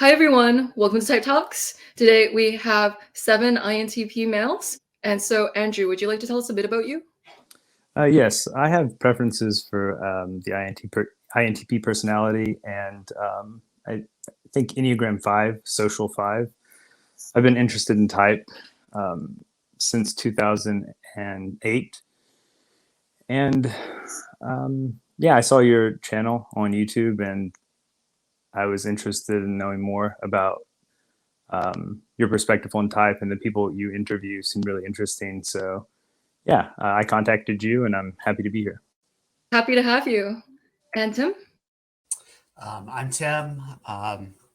Hi everyone, welcome to Type Talks. Today we have 7 INTP males. And so Andrew, would you like to tell us a bit about you? Yes, I have preferences for the INTP personality, and I think Enneagram 5, Social 5. I've been interested in type since 2008. And yeah, I saw your channel on YouTube, and I was interested in knowing more about your perspective on type, and the people you interview seem really interesting. So yeah, I contacted you, and I'm happy to be here. Happy to have you. And Tim? I'm Tim,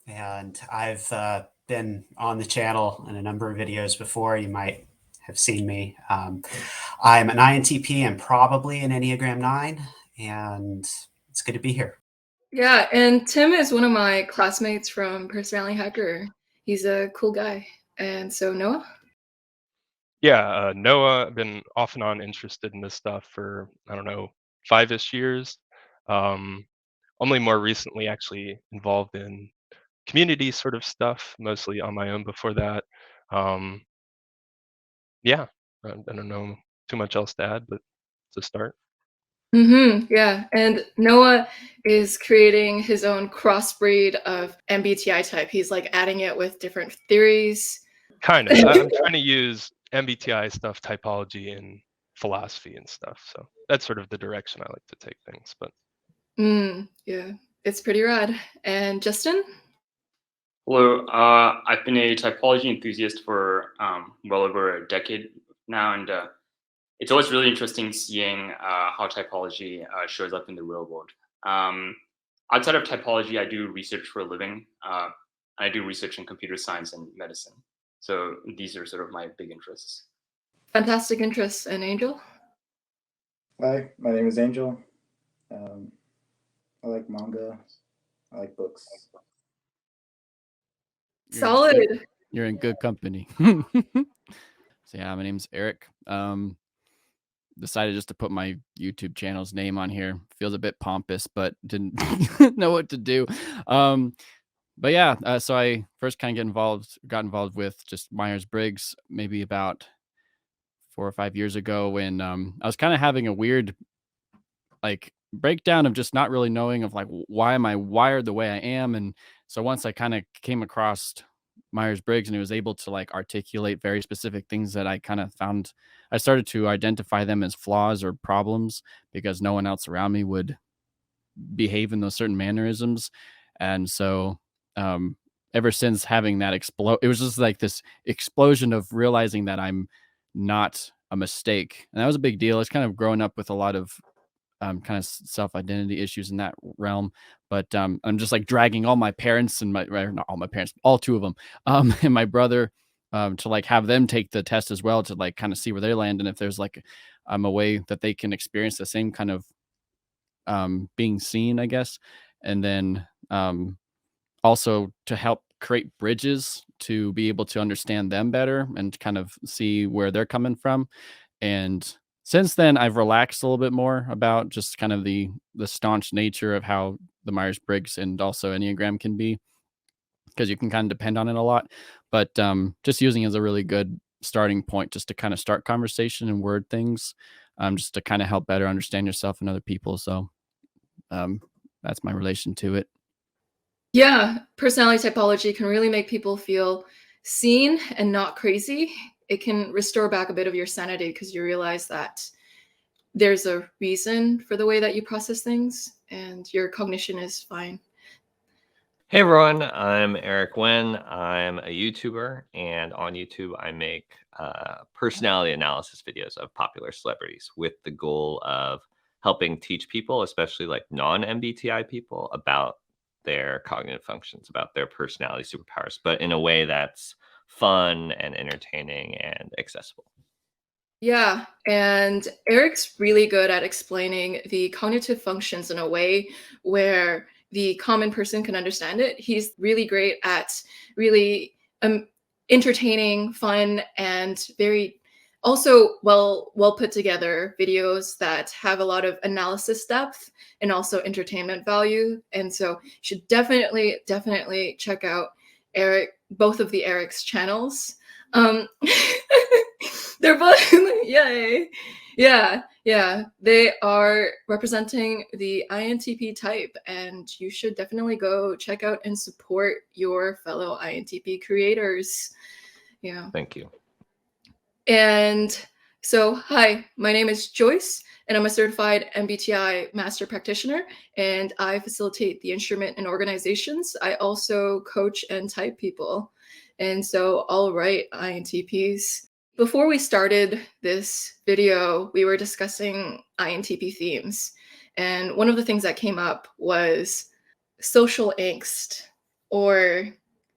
and I've been on the channel in a number of videos before. You might have seen me. I'm an INTP and probably an Enneagram 9, and it's good to be here. Yeah, and Tim is one of my classmates from Personality Hacker. He's a cool guy. And so Noah? Yeah, Noah, I've been off and on interested in this stuff for, I don't know, 5-ish years. Only more recently actually involved in community sort of stuff, mostly on my own before that. Yeah, I don't know too much else to add, but it's a start. Yeah, and Noah is creating his own crossbreed of MBTI type. He's like adding it with different theories. Kind of. I'm trying to use MBTI stuff, typology, and philosophy and stuff. So that's sort of the direction I like to take things. But Yeah, it's pretty rad. And Justin? Hello, I've been a typology enthusiast for well over a decade now, and it's always really interesting seeing how typology shows up in the real world. Outside of typology, I do research for a living. I do research in computer science and medicine. So these are sort of my big interests. Fantastic interests. And Angel? Hi, my name is Angel. I like manga. I like books. Solid. You're in good company. So yeah, my name's Eric. Decided just to put my YouTube channel's name on here. Feels a bit pompous, but didn't know what to do. But yeah, so I first kind of got involved with just Myers-Briggs maybe about 4 or 5 years ago when I was kind of having a weird like breakdown of just not really knowing of like why am I wired the way I am. And so once I kind of came across Myers-Briggs and it was able to like articulate very specific things that I kind of found, I started to identify them as flaws or problems because no one else around me would behave in those certain mannerisms. And so ever since having that it was just like this explosion of realizing that I'm not a mistake. And that was a big deal. It's kind of growing up with a lot of kind of self-identity issues in that realm, but I'm just like dragging all my parents and not all my parents, all 2 of them, and my brother, to like have them take the test as well to like kind of see where they land and if there's like a way that they can experience the same kind of being seen, I guess, and then also to help create bridges to be able to understand them better and kind of see where they're coming from. And since then, I've relaxed a little bit more about just kind of the staunch nature of how the Myers-Briggs and also Enneagram can be, because you can kind of depend on it a lot. But just using it as a really good starting point just to kind of start conversation and word things, just to kind of help better understand yourself and other people. So that's my relation to it. Yeah, personality typology can really make people feel seen and not crazy. It can restore back a bit of your sanity because you realize that there's a reason for the way that you process things and your cognition is fine. Hey everyone, I'm Eric Wen. I'm a YouTuber, and on YouTube I make personality analysis videos of popular celebrities with the goal of helping teach people, especially like non-MBTI people, about their cognitive functions, about their personality superpowers, but in a way that's fun and entertaining and accessible. Yeah, and Eric's really good at explaining the cognitive functions in a way where the common person can understand it. He's really great at really entertaining, fun, and very also well put together videos that have a lot of analysis depth and also entertainment value. And so you should definitely check out both of the Eric's channels. They're both, yay. Yeah. They are representing the INTP type, and you should definitely go check out and support your fellow INTP creators. Yeah. Thank you. And so, hi, my name is Joyce, and I'm a certified MBTI master practitioner, and I facilitate the instrument in organizations. I also coach and type people. And so, all right, INTPs. Before we started this video, we were discussing INTP themes. And one of the things that came up was social angst or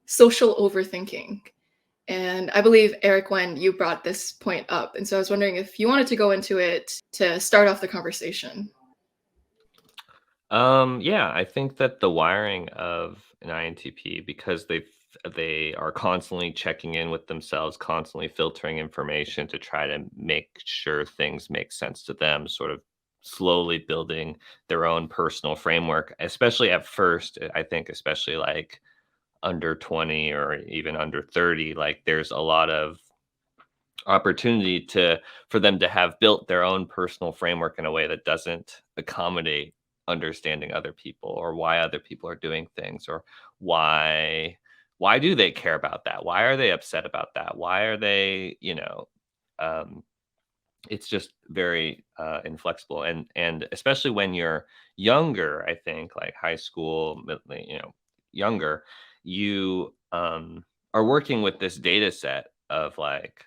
social overthinking. And I believe, Eric Wen, you brought this point up. And so I was wondering if you wanted to go into it to start off the conversation. Yeah, I think that the wiring of an INTP, because they are constantly checking in with themselves, constantly filtering information to try to make sure things make sense to them, sort of slowly building their own personal framework, especially at first. I think especially like under 20 or even under 30, like there's a lot of opportunity for them to have built their own personal framework in a way that doesn't accommodate understanding other people, or why other people are doing things, or why do they care about that, why are they upset about that, why are they, it's just very inflexible, and especially when you're younger, I think like high school, younger, you are working with this data set of like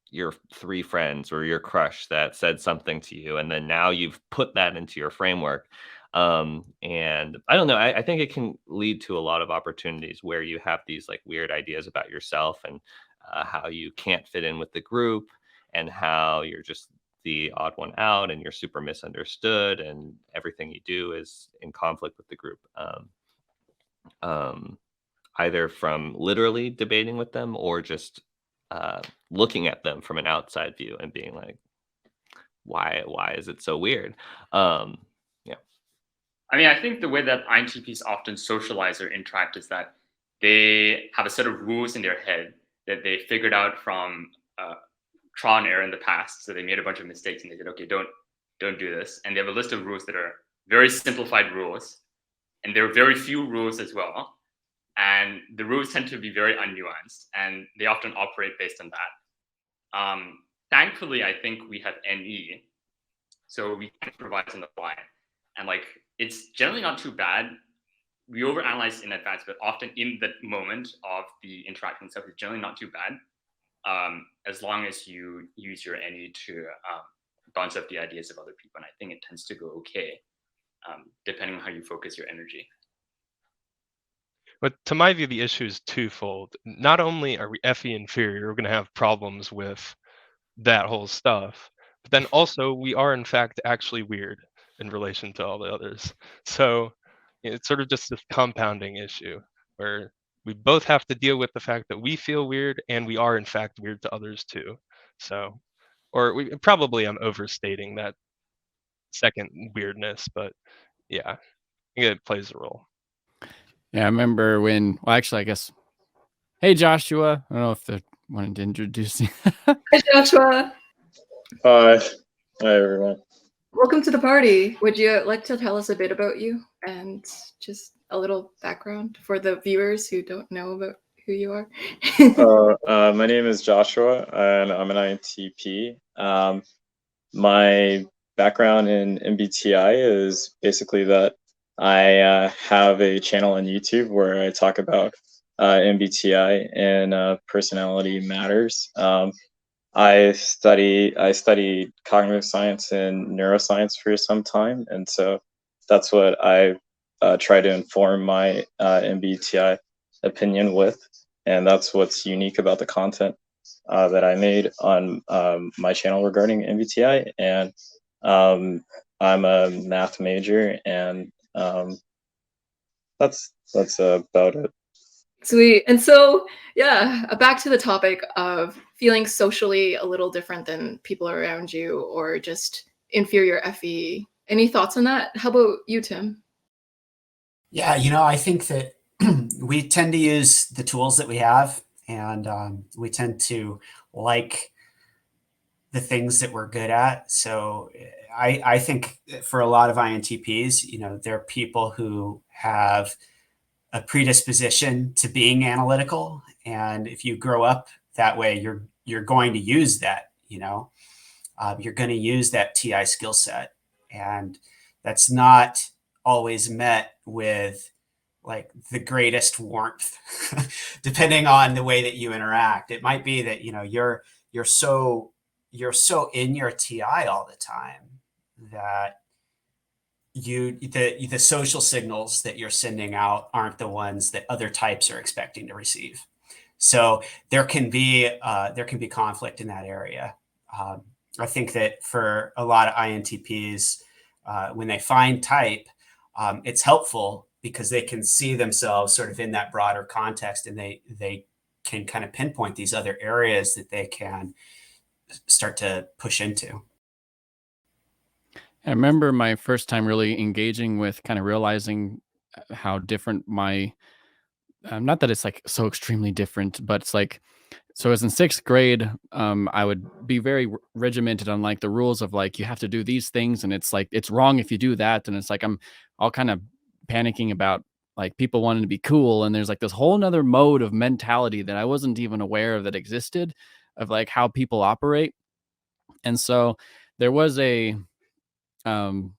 your 3 friends or your crush that said something to you, and then now you've put that into your framework. And I don't know, I think it can lead to a lot of opportunities where you have these like weird ideas about yourself, and how you can't fit in with the group, and how you're just the odd one out, and you're super misunderstood, and everything you do is in conflict with the group. Either from literally debating with them, or just looking at them from an outside view and being like, why is it so weird? Yeah. I mean, I think the way that INTPs often socialize or interact is that they have a set of rules in their head that they figured out from trial and error in the past. So they made a bunch of mistakes and they said, okay, don't do this. And they have a list of rules that are very simplified rules. And there are very few rules as well. And the rules tend to be very unnuanced, and they often operate based on that. Thankfully, I think we have NE, so we can improvise on the fly. And like, it's generally not too bad. We overanalyze in advance, but often in the moment of the interaction itself, it's generally not too bad, as long as you use your NE to bounce up the ideas of other people. And I think it tends to go okay, depending on how you focus your energy. But to my view, the issue is twofold. Not only are we FE inferior, we're going to have problems with that whole stuff, but then also we are in fact actually weird in relation to all the others. So it's sort of just this compounding issue where we both have to deal with the fact that we feel weird, and we are in fact weird to others too. So, or I'm overstating that second weirdness, but yeah, I think it plays a role. Yeah, I remember when, well, actually, I guess, hey, Joshua. I don't know if they wanted to introduce you. Hi, Joshua. Hi everyone. Welcome to the party. Would you like to tell us a bit about you and just a little background for the viewers who don't know about who you are? My name is Joshua, and I'm an INTP. My background in MBTI is basically that I have a channel on YouTube where I talk about MBTI and personality matters. I studied cognitive science and neuroscience for some time, and so that's what I try to inform my MBTI opinion with, and that's what's unique about the content that I made on my channel regarding MBTI. And I'm a math major, and that's about it. Sweet. And so, yeah, back to the topic of feeling socially a little different than people around you, or just inferior FE. Any thoughts on that? How about you, Tim? Yeah, I think that we tend to use the tools that we have, and we tend to like the things that we're good at. So I think for a lot of INTPs, you know, they're people who have a predisposition to being analytical, and if you grow up that way, you're going to use that. You know, you're going to use that TI skill set, and that's not always met with like the greatest warmth, depending on the way that you interact. It might be that, you know, you're so in your TI all the time that the social signals that you're sending out aren't the ones that other types are expecting to receive. So there can be conflict in that area. I think that for a lot of INTPs, when they find type, it's helpful because they can see themselves sort of in that broader context, and they can kind of pinpoint these other areas that they can start to push into. I remember my first time really engaging with kind of realizing how different my, not that it's like so extremely different, but it's like, so as in sixth grade, I would be very regimented on like the rules of like, you have to do these things. And it's like, it's wrong if you do that. And it's like, I'm all kind of panicking about like people wanting to be cool. And there's like this whole nother mode of mentality that I wasn't even aware of that existed, of like how people operate. And so there was um,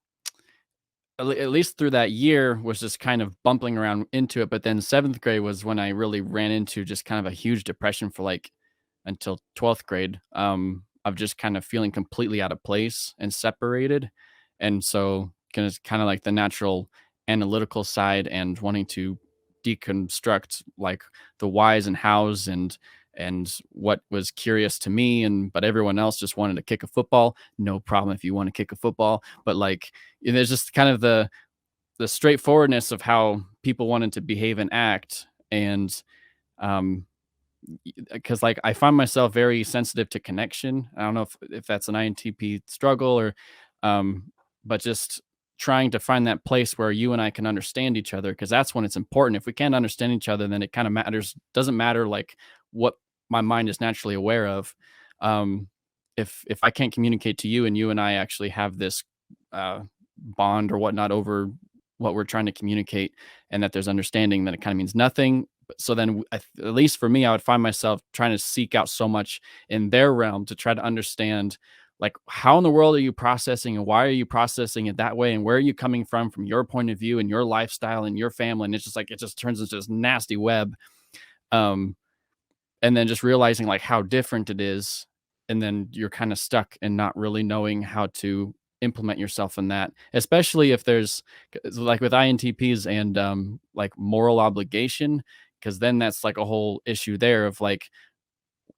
at least through that year was just kind of bumping around into it. But then seventh grade was when I really ran into just kind of a huge depression for like until 12th grade, of just kind of feeling completely out of place and separated. And so kind of like the natural analytical side and wanting to deconstruct like the whys and hows and what was curious to me, and but everyone else just wanted to kick a football. No problem if you want to kick a football, but like there's just kind of the straightforwardness of how people wanted to behave and act. And um because like I find myself very sensitive to connection. I don't know if that's an INTP struggle or but just trying to find that place where you and I can understand each other, because that's when it's important. If we can't understand each other, then it kind of matters, doesn't matter like what my mind is naturally aware of. um if I can't communicate to you and you and I actually have this bond or whatnot over what we're trying to communicate, and that there's understanding, then it kind of means nothing. So then at least for me, I would find myself trying to seek out so much in their realm to try to understand like how in the world are you processing and why are you processing it that way, and where are you coming from your point of view and your lifestyle and your family. And it's just like it just turns into this nasty web. um and then just realizing like how different it is, and then you're kind of stuck and not really knowing how to implement yourself in that, especially if there's like with INTPs and like moral obligation, because then that's like a whole issue there of like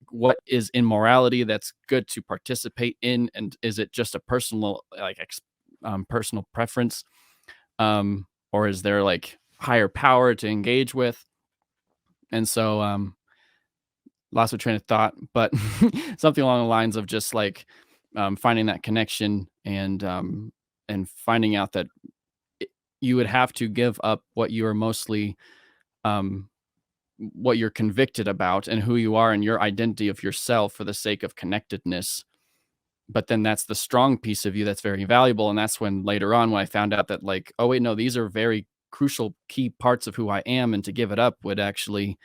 what is immorality that's good to participate in, and is it just a personal like personal preference, or is there like higher power to engage with. And so lost my train of thought, but something along the lines of just like finding that connection, and finding out that you would have to give up what you are mostly um, what you're convicted about and who you are and your identity of yourself for the sake of connectedness. But then that's the strong piece of you that's very valuable. And that's when later on, when I found out that like, oh wait, no, these are very crucial key parts of who I am, and to give it up would actually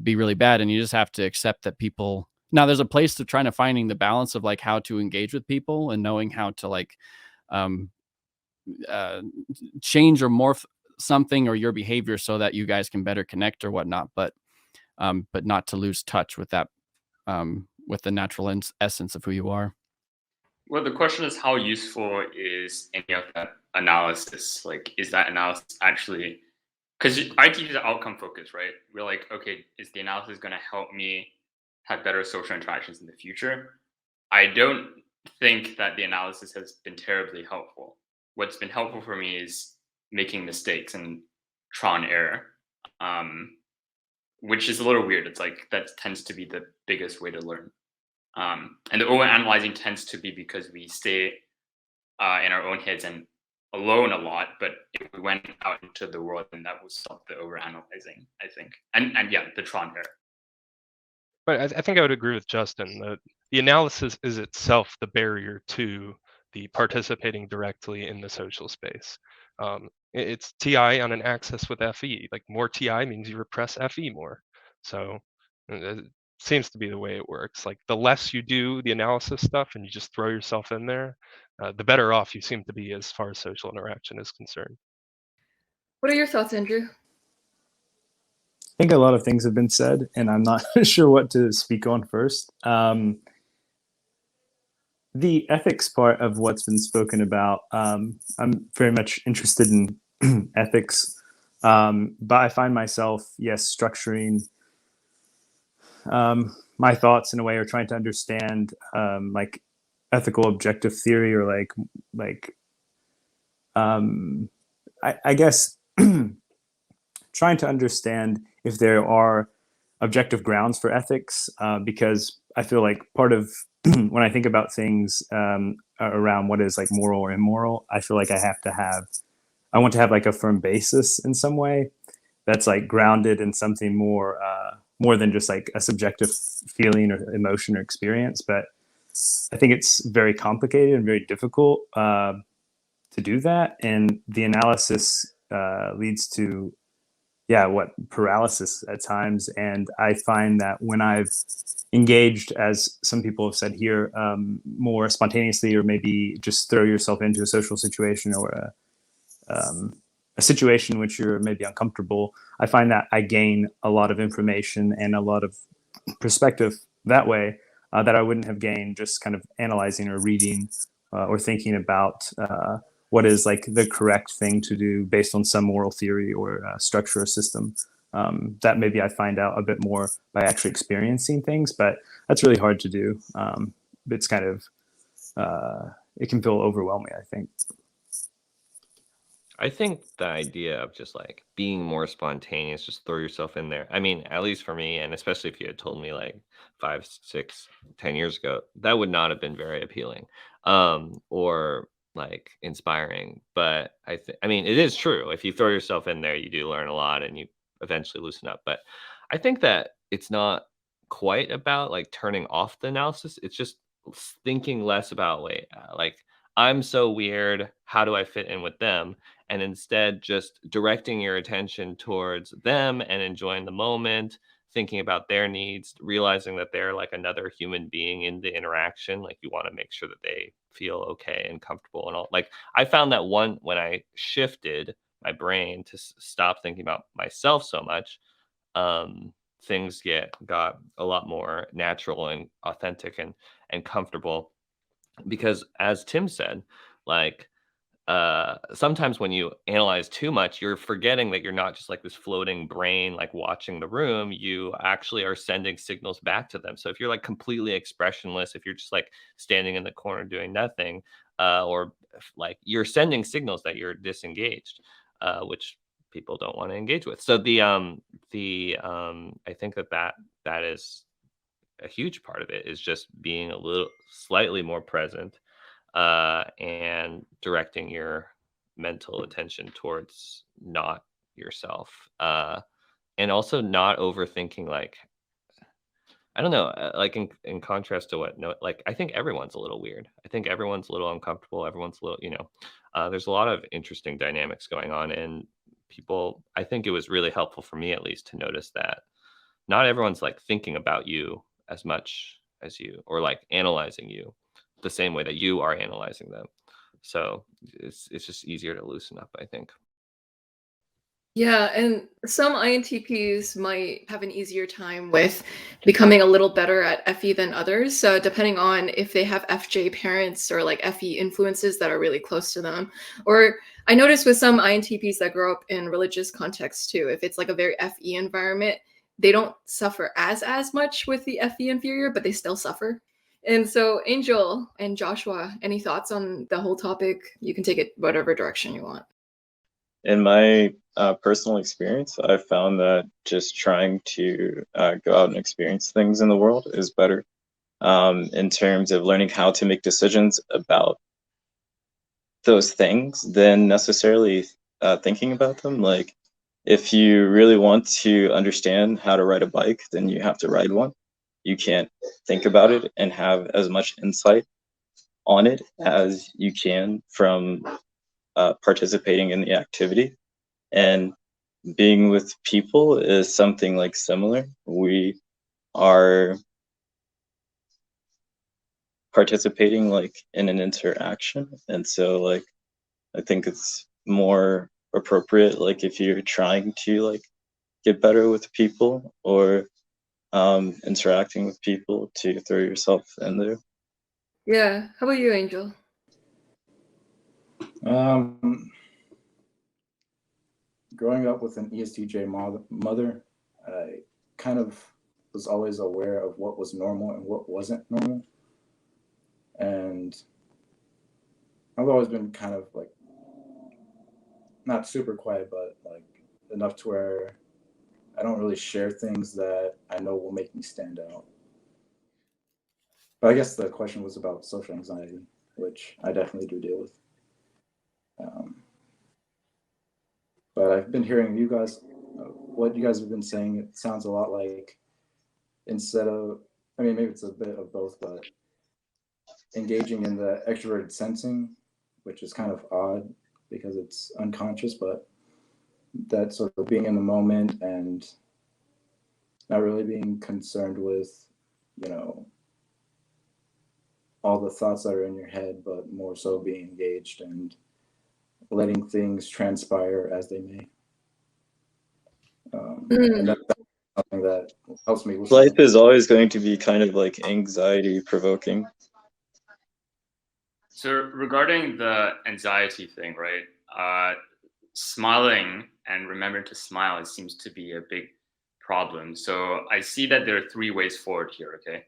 be really bad. And you just have to accept that people, now there's a place to trying to finding the balance of like how to engage with people and knowing how to like um uh change or morph something or your behavior so that you guys can better connect or whatnot, but not to lose touch with that, with the natural essence of who you are. Well, the question is, how useful is any of that analysis? Like, is that analysis actually, because IT is outcome focused, right? We're like, okay, is the analysis going to help me have better social interactions in the future? I don't think that the analysis has been terribly helpful. What's been helpful for me is making mistakes and trial and error, which is a little weird. It's like that tends to be the biggest way to learn. And the overanalyzing tends to be because we stay in our own heads and alone a lot, but if we went out into the world, then that would stop the overanalyzing, I think. And yeah, the Tron error. But I think I would agree with Justin that the analysis is itself the barrier to the participating directly in the social space. It's TI on an axis with FE. Like more TI means you repress FE more. So it seems to be the way it works. Like the less you do the analysis stuff and you just throw yourself in there, the better off you seem to be as far as social interaction is concerned. What are your thoughts, Andrew? I think a lot of things have been said, and I'm not sure what to speak on first. The ethics part of what's been spoken about, I'm very much interested in ethics, but I find myself, yes, structuring my thoughts in a way, or trying to understand like ethical objective theory, or I guess trying to understand if there are objective grounds for ethics, because I feel like part of when I think about things around what is like moral or immoral, I feel like I want to have like a firm basis in some way that's like grounded in something more than just like a subjective feeling or emotion or experience. But I think it's very complicated and very difficult to do that, and the analysis leads to paralysis at times. And I find that when I've engaged, as some people have said here, more spontaneously, or maybe just throw yourself into a social situation, or a situation in which you're maybe uncomfortable, I find that I gain a lot of information and a lot of perspective that way that I wouldn't have gained just kind of analyzing or reading or thinking about what is like the correct thing to do based on some moral theory or structure or system. That maybe I find out a bit more by actually experiencing things, but that's really hard to do. It's kind of, it can feel overwhelming, I think. I think the idea of just like being more spontaneous, just throw yourself in there. I mean, at least for me, and especially if you had told me like 5, 6, 10 years ago, that would not have been very appealing, or like inspiring. But I mean, it is true. If you throw yourself in there, you do learn a lot and you eventually loosen up. But I think that it's not quite about like turning off the analysis. It's just thinking less about, wait, like I'm so weird. How do I fit in with them? And instead just directing your attention towards them and enjoying the moment, thinking about their needs, realizing that they're like another human being in the interaction. Like you want to make sure that they feel okay and comfortable and all. Like I found that when I shifted my brain to stop thinking about myself so much, things got a lot more natural and authentic and comfortable. Because as Tim said, like sometimes when you analyze too much, you're forgetting that you're not just like this floating brain, like watching the room. You actually are sending signals back to them. So if you're like completely expressionless, if you're just like standing in the corner doing nothing, or like you're sending signals that you're disengaged, which people don't want to engage with. So I think that is a huge part of it, is just being a little slightly more present, and directing your mental attention towards not yourself, and also not overthinking. Like I don't know, like in contrast to what, no, like I think everyone's a little weird. I think everyone's a little uncomfortable. Everyone's a little, there's a lot of interesting dynamics going on, and people. I think it was really helpful for me, at least, to notice that not everyone's like thinking about you as much as you, or like analyzing you the same way that you are analyzing them. So it's just easier to loosen up, I think. Yeah, and some INTPs might have an easier time with becoming a little better at FE than others. So depending on if they have FJ parents or like FE influences that are really close to them. Or I noticed with some INTPs that grow up in religious contexts too, if it's like a very FE environment, they don't suffer as much with the FE inferior, but they still suffer. And so Angel and Joshua, any thoughts on the whole topic? You can take it whatever direction you want. In my personal experience, I've found that just trying to go out and experience things in the world is better, in terms of learning how to make decisions about those things than necessarily thinking about them. Like, if you really want to understand how to ride a bike, then you have to ride one. You can't think about it and have as much insight on it as you can from participating in the activity. And being with people is something like similar. We are participating like in an interaction, and so like I think it's more appropriate like if you're trying to like get better with people or interacting with people to throw yourself in there. Yeah. How about you, Angel? Growing up with an ESTJ mother, I kind of was always aware of what was normal and what wasn't normal. And I've always been kind of like, not super quiet, but like enough to where I don't really share things that I know will make me stand out. But I guess the question was about social anxiety, which I definitely do deal with. But I've been hearing you guys, what you guys have been saying. It sounds a lot like, instead of, I mean, maybe it's a bit of both, but engaging in the extroverted sensing, which is kind of odd because it's unconscious, but that sort of being in the moment and not really being concerned with, you know, all the thoughts that are in your head, but more so being engaged and letting things transpire as they may. And that's something that helps me with Life is always going to be kind of like anxiety provoking. So regarding the anxiety thing, right? Smiling and remembering to smile, it seems to be a big problem. So I see that there are 3 ways forward here, okay?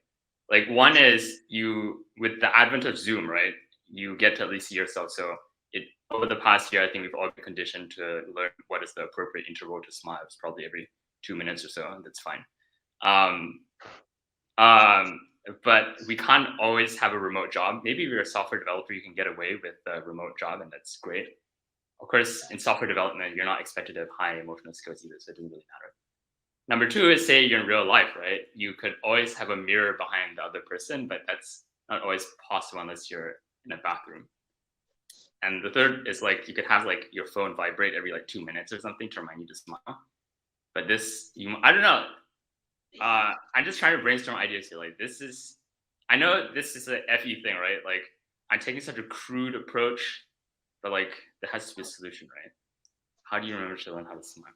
Like, one is you, with the advent of Zoom, right? You get to at least see yourself. So over the past year, I think we've all been conditioned to learn what is the appropriate interval to smile. It's probably every 2 minutes or so, and that's fine. But we can't always have a remote job. Maybe if you're a software developer, you can get away with a remote job, and that's great. Of course, in software development, you're not expected to have high emotional skills either, so it doesn't really matter. Number 2 is, say you're in real life, right? You could always have a mirror behind the other person, but that's not always possible unless you're in a bathroom. And the third is like, you could have like your phone vibrate every like 2 minutes or something to remind you to smile. But this, I don't know. I'm just trying to brainstorm ideas here. Like, I know this is a FE thing, right? Like, I'm taking such a crude approach, but like, there has to be a solution, right? How do you remember to learn how to smile?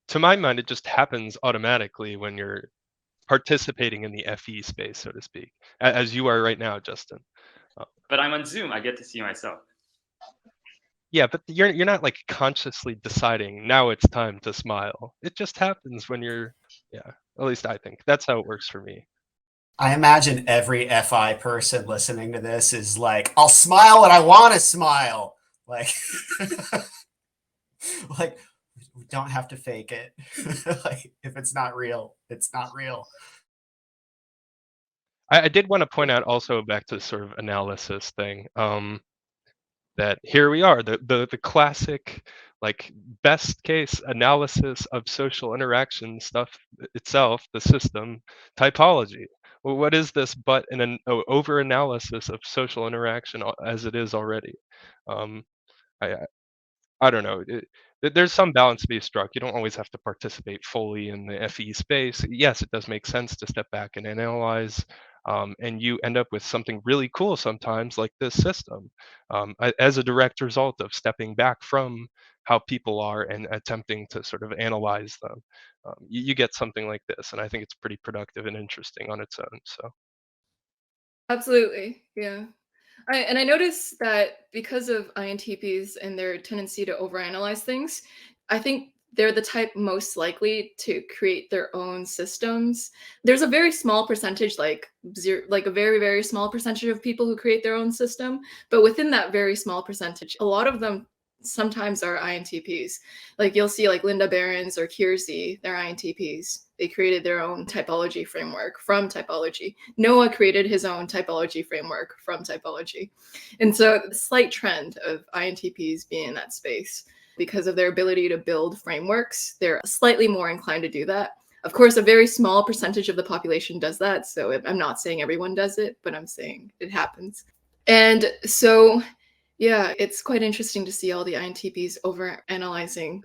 To my mind, it just happens automatically when you're participating in the FE space, so to speak, as you are right now, Justin. But I'm on Zoom. I get to see myself. Yeah, but you're not like consciously deciding now it's time to smile. It just happens when you're, yeah, at least I think that's how it works for me. I imagine every FI person listening to this is like, I'll smile when I want to smile. Like, like, we don't have to fake it. Like, if it's not real, it's not real. I did want to point out also back to sort of analysis thing, that here we are, the classic, like, best case analysis of social interaction stuff itself, the system, typology. Well, what is this but an over analysis of social interaction as it is already? I don't know. There's some balance to be struck. You don't always have to participate fully in the FE space. Yes, it does make sense to step back and analyze, and you end up with something really cool sometimes, like this system, as a direct result of stepping back from how people are and attempting to sort of analyze them. You get something like this, and I think it's pretty productive and interesting on its own. So. Absolutely, yeah. And I noticed that because of INTPs and their tendency to overanalyze things, I think they're the type most likely to create their own systems. There's a very small percentage, like a very, very small percentage of people who create their own system. But within that very small percentage, a lot of them sometimes are INTPs. Like you'll see like Linda Barron's or Kiersey, they're INTPs. They created their own typology framework from typology. Noah created his own typology framework from typology. And so a slight trend of INTPs being in that space because of their ability to build frameworks, they're slightly more inclined to do that. Of course, a very small percentage of the population does that. So I'm not saying everyone does it, but I'm saying it happens. And so, yeah, it's quite interesting to see all the INTPs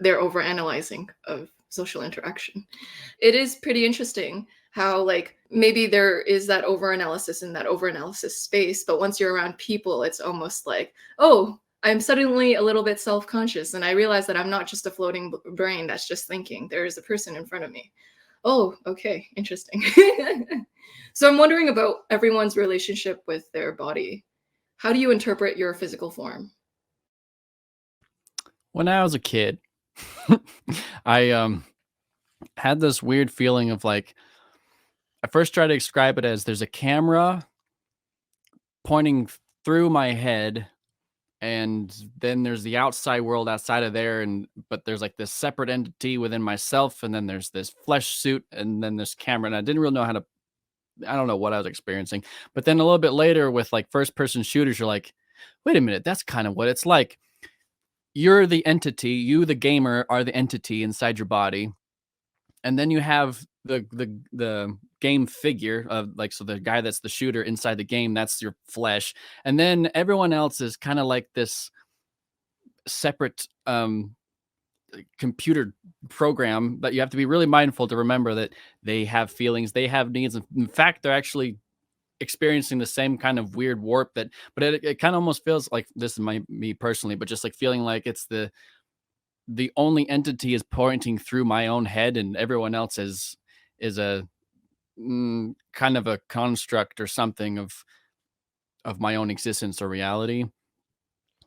their overanalyzing of social interaction. It is pretty interesting how like maybe there is that overanalysis in that overanalysis space, but once you're around people, it's almost like, oh, I'm suddenly a little bit self-conscious and I realize that I'm not just a floating brain that's just thinking. There is a person in front of me. Oh, okay, interesting. So I'm wondering about everyone's relationship with their body. How do you interpret your physical form? When I was a kid, I had this weird feeling of like, I first tried to describe it as there's a camera pointing through my head, and then there's the outside world outside of there, but there's like this separate entity within myself, and then there's this flesh suit, and then this camera, and I didn't really know I don't know what I was experiencing. But then a little bit later with like first person shooters, you're like, wait a minute, that's kind of what it's like. You're the entity, you the gamer are the entity inside your body, and then you have the game figure of like, so the guy that's the shooter inside the game, that's your flesh, and then everyone else is kind of like this separate computer program that you have to be really mindful to remember that they have feelings, they have needs. In fact, they're actually experiencing the same kind of weird warp but it kind of almost feels like, this is me personally, but just like feeling like it's the only entity is pointing through my own head, and everyone else is a kind of a construct or something of my own existence or reality.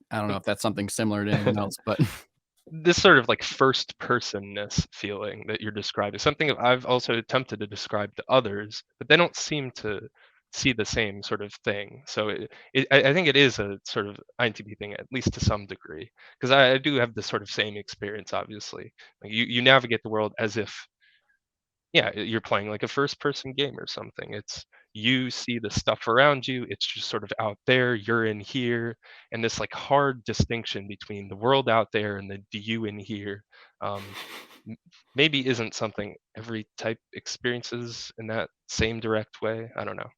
I don't know if that's something similar to anyone else, but This sort of like first personness feeling that you're describing is something that I've also attempted to describe to others, but they don't seem to see the same sort of thing. So I think it is a sort of INTP thing, at least to some degree, because I do have the sort of same experience. Obviously, like you navigate the world as if, yeah, you're playing like a first person game or something. It's, you see the stuff around you, it's just sort of out there, you're in here, and this like hard distinction between the world out there and the you in here, um, maybe isn't something every type experiences in that same direct way. I don't know.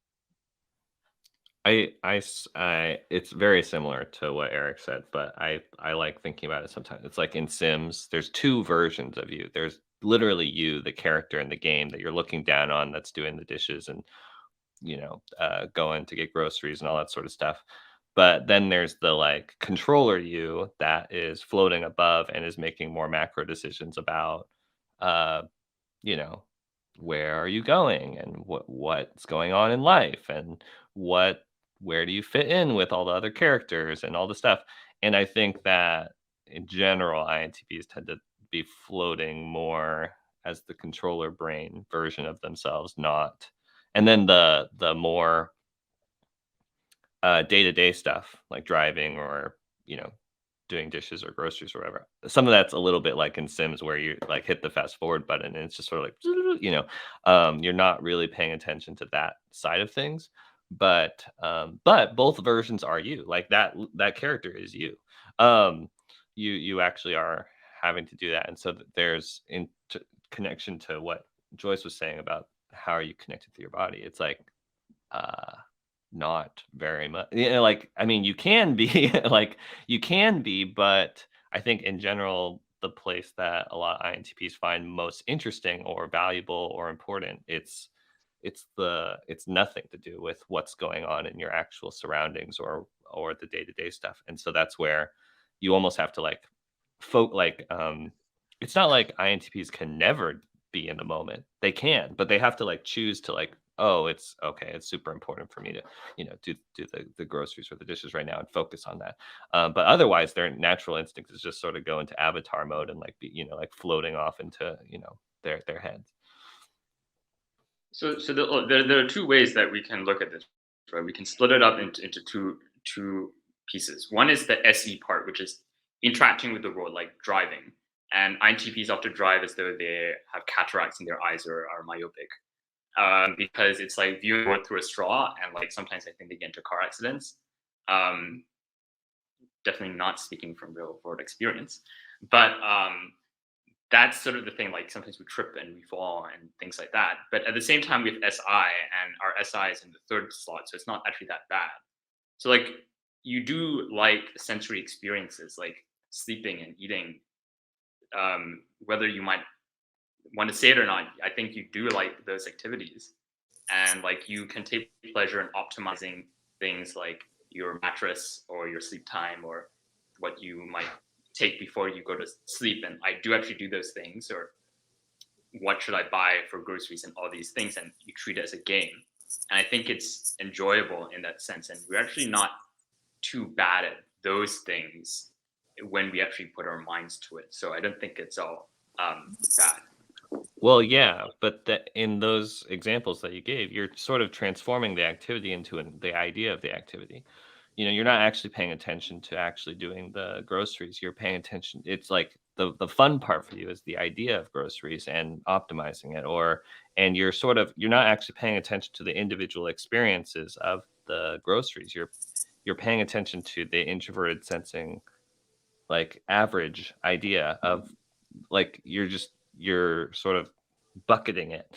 It's very similar to what Eric said, but I like thinking about it sometimes. It's like in Sims, there's two versions of you. There's literally you, the character in the game that you're looking down on, that's doing the dishes and, going to get groceries and all that sort of stuff. But then there's the like controller you that is floating above and is making more macro decisions about, uh, you know, where are you going and what's going on in life and where do you fit in with all the other characters and all the stuff. And I think that in general, INTPs tend to be floating more as the controller brain version of themselves, not. And then the more day-to-day stuff like driving or, doing dishes or groceries or whatever. Some of that's a little bit like in Sims where you like hit the fast forward button and it's just sort of like, you're not really paying attention to that side of things. But both versions are you. Like that character is you. You actually are having to do that. And so there's in connection to what Joyce was saying about how are you connected to your body. It's like, not very much. Like, I mean, you can be but I think in general, the place that a lot of INTPs find most interesting or valuable or important, it's nothing to do with what's going on in your actual surroundings or the day-to-day stuff. And so that's where you almost have to like it's not like INTPs can never be in the moment. They can, but they have to like choose to like, oh, it's okay, it's super important for me to do the groceries or the dishes right now and focus on that. But otherwise their natural instinct is just sort of go into avatar mode and like be like floating off into their heads. So there are two ways that we can look at this, right? We can split it up into two pieces. One is the SE part, which is interacting with the world, like driving. And INTPs often drive as though they have cataracts in their eyes or are myopic, because it's like viewing the world through a straw, and like sometimes I think they get into car accidents. Definitely not speaking from real world experience, but that's sort of the thing. Like sometimes we trip and we fall and things like that. But at the same time, we have SI, and our SI is in the third slot, so it's not actually that bad. So like you do like sensory experiences, like sleeping and eating. Whether you might want to say it or not, I think you do like those activities, and like you can take pleasure in optimizing things like your mattress or your sleep time or what you might take before you go to sleep. And I do actually do those things, or what should I buy for groceries and all these things, and you treat it as a game. And I think it's enjoyable in that sense, and we're actually not too bad at those things when we actually put our minds to it. So I don't think it's all bad. Well, yeah, but in those examples that you gave, you're sort of transforming the activity into the idea of the activity. You're not actually paying attention to actually doing the groceries. You're paying attention. It's like the fun part for you is the idea of groceries and optimizing it, and you're not actually paying attention to the individual experiences of the groceries. You're paying attention to the introverted sensing, like average idea of like you're sort of bucketing it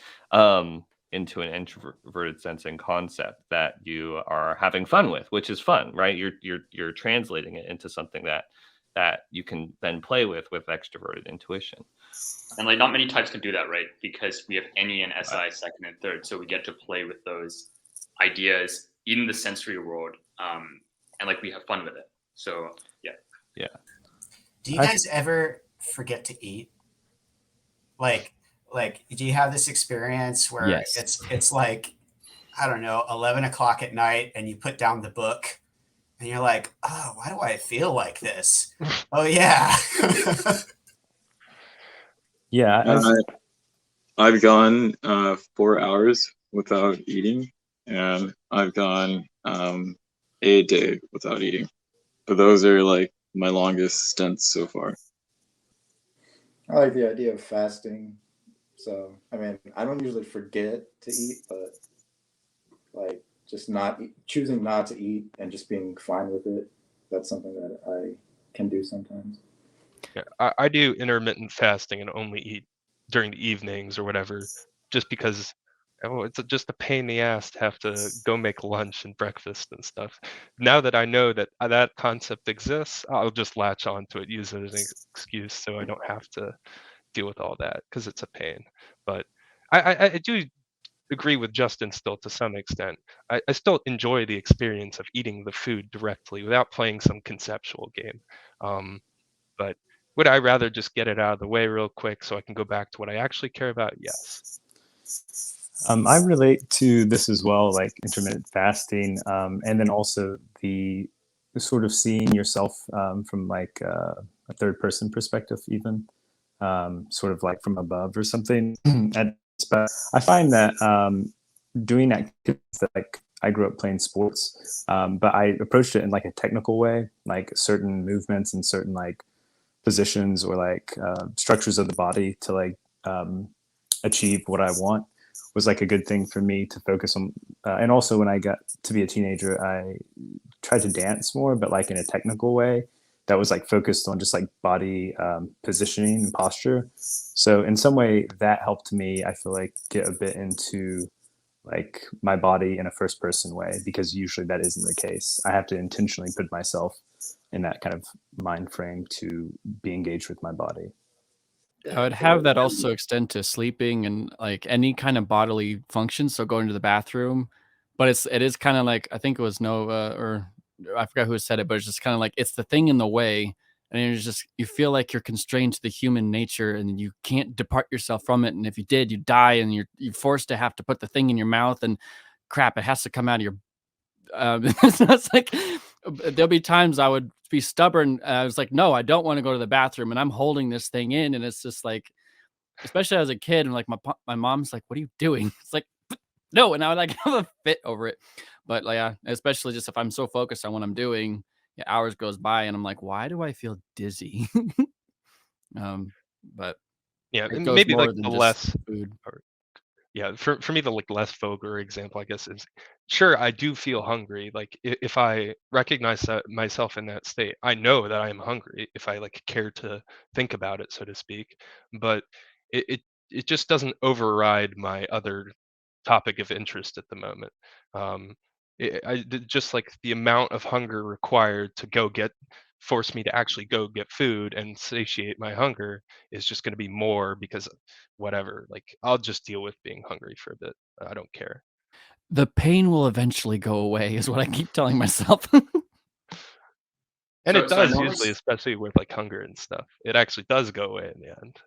into an introverted sensing concept that you are having fun with, which is fun, right? You're translating it into something that you can then play with extroverted intuition. And like not many types can do that, right? Because we have NE and SI second and third, so we get to play with those ideas in the sensory world, and like we have fun with it. So yeah. Do you guys ever forget to eat? Like, do you have this experience where Yes. it's like, I don't know, 11 o'clock at night, and you put down the book, and you're like, oh, why do I feel like this? Oh yeah. Yeah, I've gone 4 hours without eating, and I've gone a day without eating. But those are like my longest stints so far. I like the idea of fasting. So, I mean, I don't usually forget to eat, but like just choosing not to eat and just being fine with it, that's something that I can do sometimes. Yeah, I do intermittent fasting and only eat during the evenings or whatever, just because it's just a pain in the ass to have to go make lunch and breakfast and stuff. Now that I know that that concept exists, I'll just latch onto it, use it as an excuse so I don't have to deal with all that because it's a pain. But I do agree with Justin still to some extent. I still enjoy the experience of eating the food directly without playing some conceptual game. But would I rather just get it out of the way real quick so I can go back to what I actually care about? Yes. I relate to this as well, like intermittent fasting, and then also the sort of seeing yourself from like a third person perspective, even sort of like from above or something. But I find that doing activities that, like, I grew up playing sports, but I approached it in like a technical way, like certain movements and certain like positions or like structures of the body to like achieve what I want was like a good thing for me to focus on. And also when I got to be a teenager, I tried to dance more, but like in a technical way that was like focused on just like body positioning and posture. So in some way that helped me, I feel like, get a bit into like my body in a first person way, because usually that isn't the case. I have to intentionally put myself in that kind of mind frame to be engaged with my body. I would have that also extend to sleeping and like any kind of bodily function. So going to the bathroom, but it is kind of like, I think it was Nova, or I forgot who said it, but it's just kind of like, it's the thing in the way. And you feel like you're constrained to the human nature and you can't depart yourself from it. And if you did, you die, and you're forced to have to put the thing in your mouth, and crap, it has to come out of your, so it's like, there'll be times I would be stubborn. I was like, no, I don't want to go to the bathroom, and I'm holding this thing in, and it's just like, especially as a kid, and like my mom's like, what are you doing? It's like, no, and I would like have a fit over it. But like, yeah, especially just if I'm so focused on what I'm doing, hours goes by and I'm like, why do I feel dizzy? But Yeah, it goes maybe more like than the just less food. yeah, for me the like less vulgar example I guess is, sure, I do feel hungry. Like if I recognize that myself in that state, I know that I am hungry if I like care to think about it, so to speak. But it just doesn't override my other topic of interest at the moment. um just like the amount of hunger required to go get force me to actually go get food and satiate my hunger is just going to be more, because whatever, like I'll just deal with being hungry for a bit. I don't care. The pain will eventually go away is what I keep telling myself. And it So I does normally usually, especially with like hunger and stuff. It actually does go away in the end.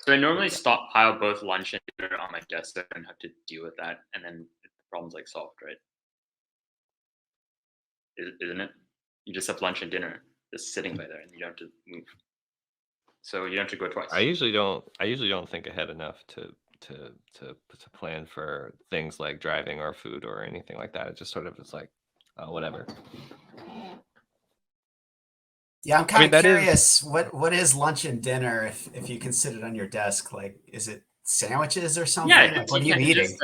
so I normally stockpile both lunch and dinner on my desk so I don't have to deal with that, and then the problem's like solved, right? Isn't it? You just have lunch and dinner just sitting by there, and you don't have to move. So you don't have to go twice. I usually don't think ahead enough to plan for things like driving or food or anything like that. It just sort of is like, whatever. Yeah, I'm I kind mean, of that is curious. What is lunch and dinner if you can sit it on your desk? Like, is it sandwiches or something? Yeah, Like, what are you you can eating? just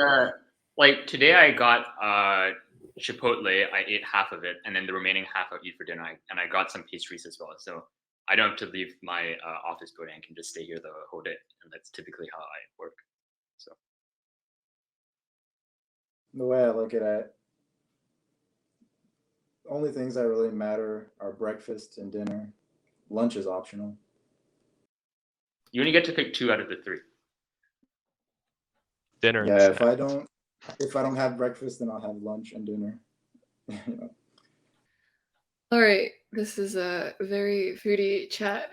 like today I got Chipotle. I ate half of it, and then the remaining half I'll eat for dinner. And I got some pastries as well, so I don't have to leave my office building. I can just stay here the whole day, and that's typically how I work. So The way I look at it, only things that really matter are breakfast and dinner. Lunch is optional. you only get to pick 2 out of the 3. dinner and Yeah, snack. if I don't have breakfast, then I'll have lunch and dinner. You know? All right, this is a very foodie chat.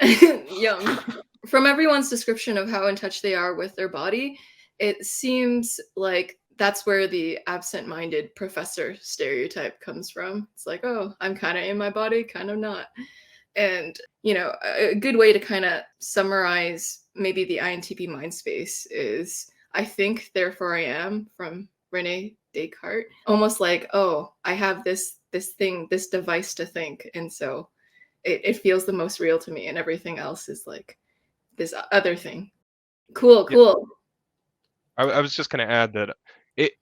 Yum. From everyone's description of how in touch they are with their body, it seems like that's where the absent-minded professor stereotype comes from. It's like, oh, I'm kind of in my body, kind of not. And, a good way to kind of summarize maybe the INTP mind space is I think, therefore I am, from Rene Descartes. Almost like, oh, I have this thing, this device to think. And so it feels the most real to me. And everything else is like this other thing. Cool, Yeah, cool. I was just going to add that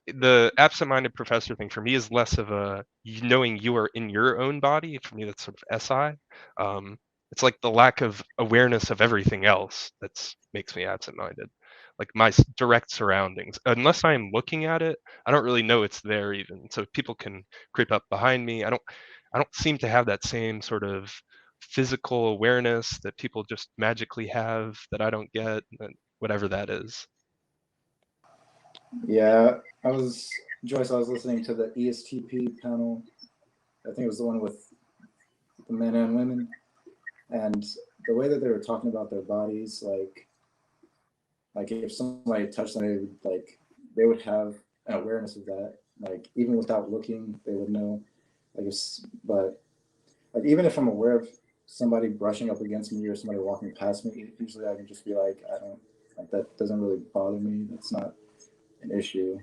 the absent-minded professor thing for me is less of a knowing you are in your own body. For me, that's sort of SI. It's like the lack of awareness of everything else that makes me absent-minded. Like my direct surroundings, unless I am looking at it, I don't really know it's there even. So people can creep up behind me. I don't seem to have that same sort of physical awareness that people just magically have that I don't get, whatever that is. Yeah, Joyce, I was listening to the ESTP panel. I think it was the one with the men and women. And the way that they were talking about their bodies, like if somebody touched them, they would have an awareness of that. Like even without looking, they would know. But like even if I'm aware of somebody brushing up against me or somebody walking past me, usually I can just be like, I don't like that doesn't really bother me. That's not an issue.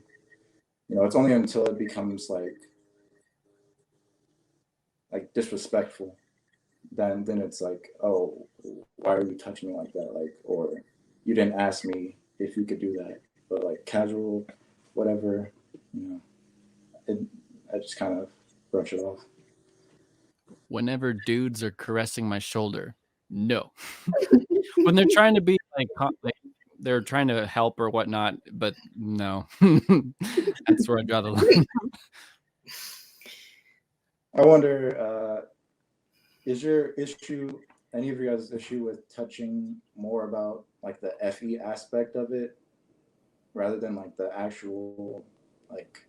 It's only until it becomes like disrespectful, then it's like, oh, why are you touching me like that? Like, or you didn't ask me if you could do that. But like casual, whatever, I just kind of brush it off. Whenever dudes are caressing my shoulder, no. When they're trying to be like they're trying to help or whatnot, but no. That's where I draw the line. I wonder, is your issue, any of you guys' issue with touching more about like the FE aspect of it rather than like the actual like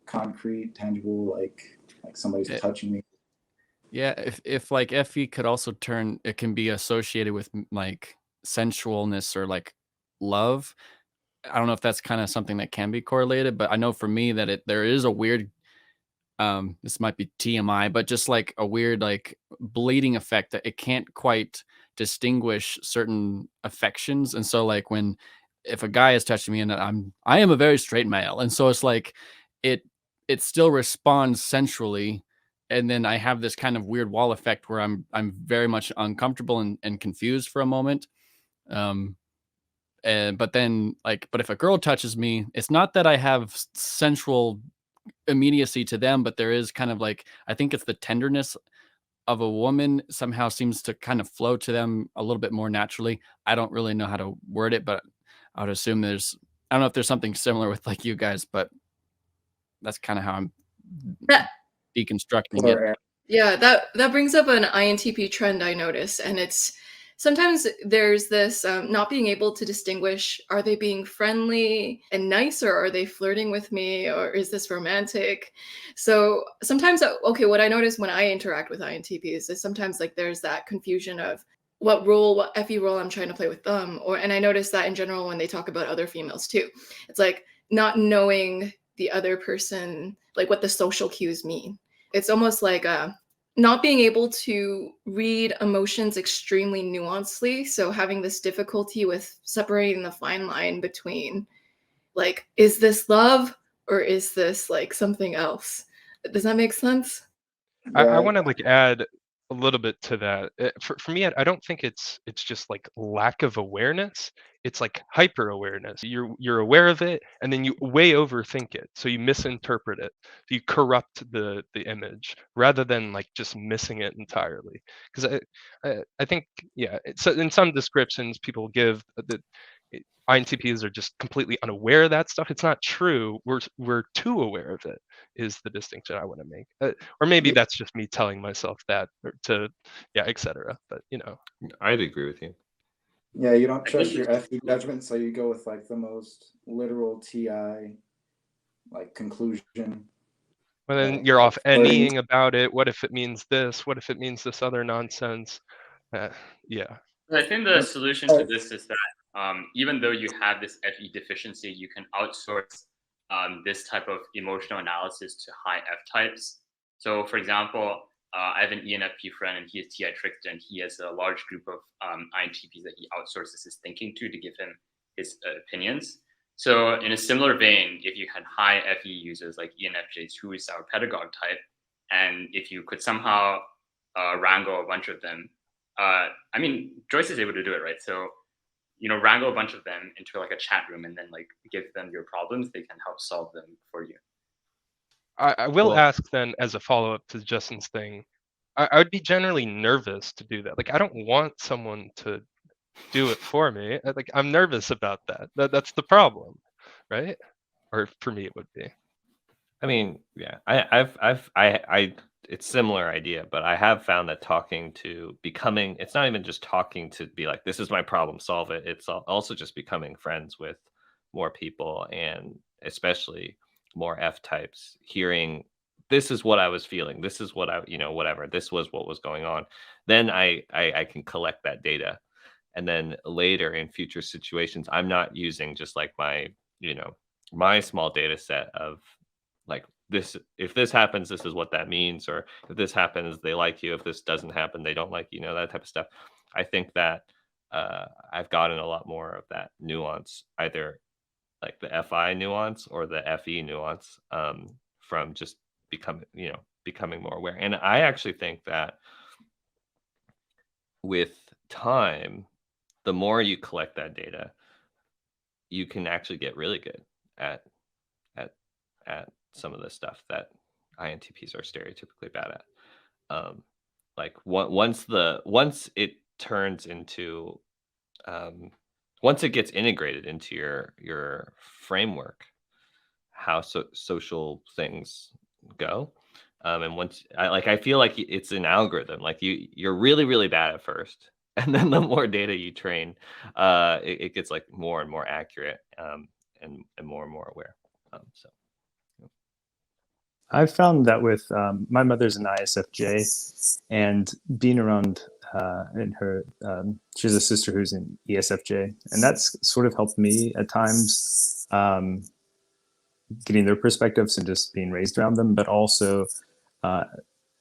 concrete, tangible, like somebody's touching me? Yeah, if like FE could also turn, it can be associated with like sensualness or like love. I don't know if that's kind of something that can be correlated, but I know for me that there is a weird this might be TMI, but just like a weird like bleeding effect that it can't quite distinguish certain affections. And so like if a guy is touching me and I am a very straight male, and so it's like it still responds sensually, and then I have this kind of weird wall effect where I'm very much uncomfortable and confused for a moment. But then but if a girl touches me, it's not that I have sensual immediacy to them, but there is kind of I think it's the tenderness of a woman somehow seems to kind of flow to them a little bit more naturally. I don't really know how to word it, but I would assume I don't know if there's something similar with you guys, but that's kind of how I'm That, deconstructing Or it. yeah, that brings up an INTP trend I notice, and it's sometimes there's this not being able to distinguish, are they being friendly and nice, or are they flirting with me, or is this romantic? So sometimes, okay, what I notice when I interact with INTPs is sometimes there's that confusion of what FE role I'm trying to play with them, and I notice that in general when they talk about other females too. It's not knowing the other person, what the social cues mean. It's almost not being able to read emotions extremely nuancedly. So having this difficulty with separating the fine line between is this love or is this something else? Does that make sense? I yeah, want to add a little bit to that. For me, I don't think it's just lack of awareness. It's hyper awareness. You're aware of it, and then you way overthink it, so you misinterpret it. You corrupt the image rather than just missing it entirely. Because I think so in some descriptions people give that INTPs are just completely unaware of that stuff. It's not true. We're too aware of it. Is the distinction I want to make, or maybe that's just me telling myself that, etc. But I'd agree with you. yeah, you don't trust your FE judgment, so you go with the most literal TI conclusion. well, then you're off anying about it. What if it means this? What if it means this other nonsense? Yeah. I think the solution to this is that even though you have this FE deficiency, you can outsource this type of emotional analysis to high F types. So, for example, I have an ENFP friend, and he is TI trickster, and he has a large group of INTPs that he outsources his thinking to give him his opinions. So, in a similar vein, if you had high FE users like ENFJs, who is our pedagogue type, and if you could somehow wrangle a bunch of them, I mean, Joyce is able to do it, right? So, wrangle a bunch of them into a chat room and then give them your problems. They can help solve them for you. I will ask then, as a follow-up to Justin's thing, I would be generally nervous to do that. I don't want someone to do it for me. I'm nervous about that. That's the problem, right? Or for me, it would be. I mean, yeah, it's similar idea, but I have found that it's not even just talking to be this is my problem, solve it. It's also just becoming friends with more people, and especially more F types, hearing this is what I was feeling. This is what whatever, this was what was going on. Then I can collect that data. And then later in future situations, I'm not using just my, my small data set of this, if this happens, this is what that means, or if this happens, they like you, if this doesn't happen, they don't like you, that type of stuff. I think that I've gotten a lot more of that nuance, either the FI nuance or the FE nuance, from just becoming more aware. And I actually think that with time, the more you collect that data, you can actually get really good at some of the stuff that INTPs are stereotypically bad at. Once it turns into once it gets integrated into your framework, how social things go, and once I feel like it's an algorithm. You're really, really bad at first, and then the more data you train, it gets more and more accurate, and more aware. So I've found that with my mother's an ISFJ, and being around in her, she has a sister who's an ESFJ, and that's sort of helped me at times, getting their perspectives and just being raised around them. But also,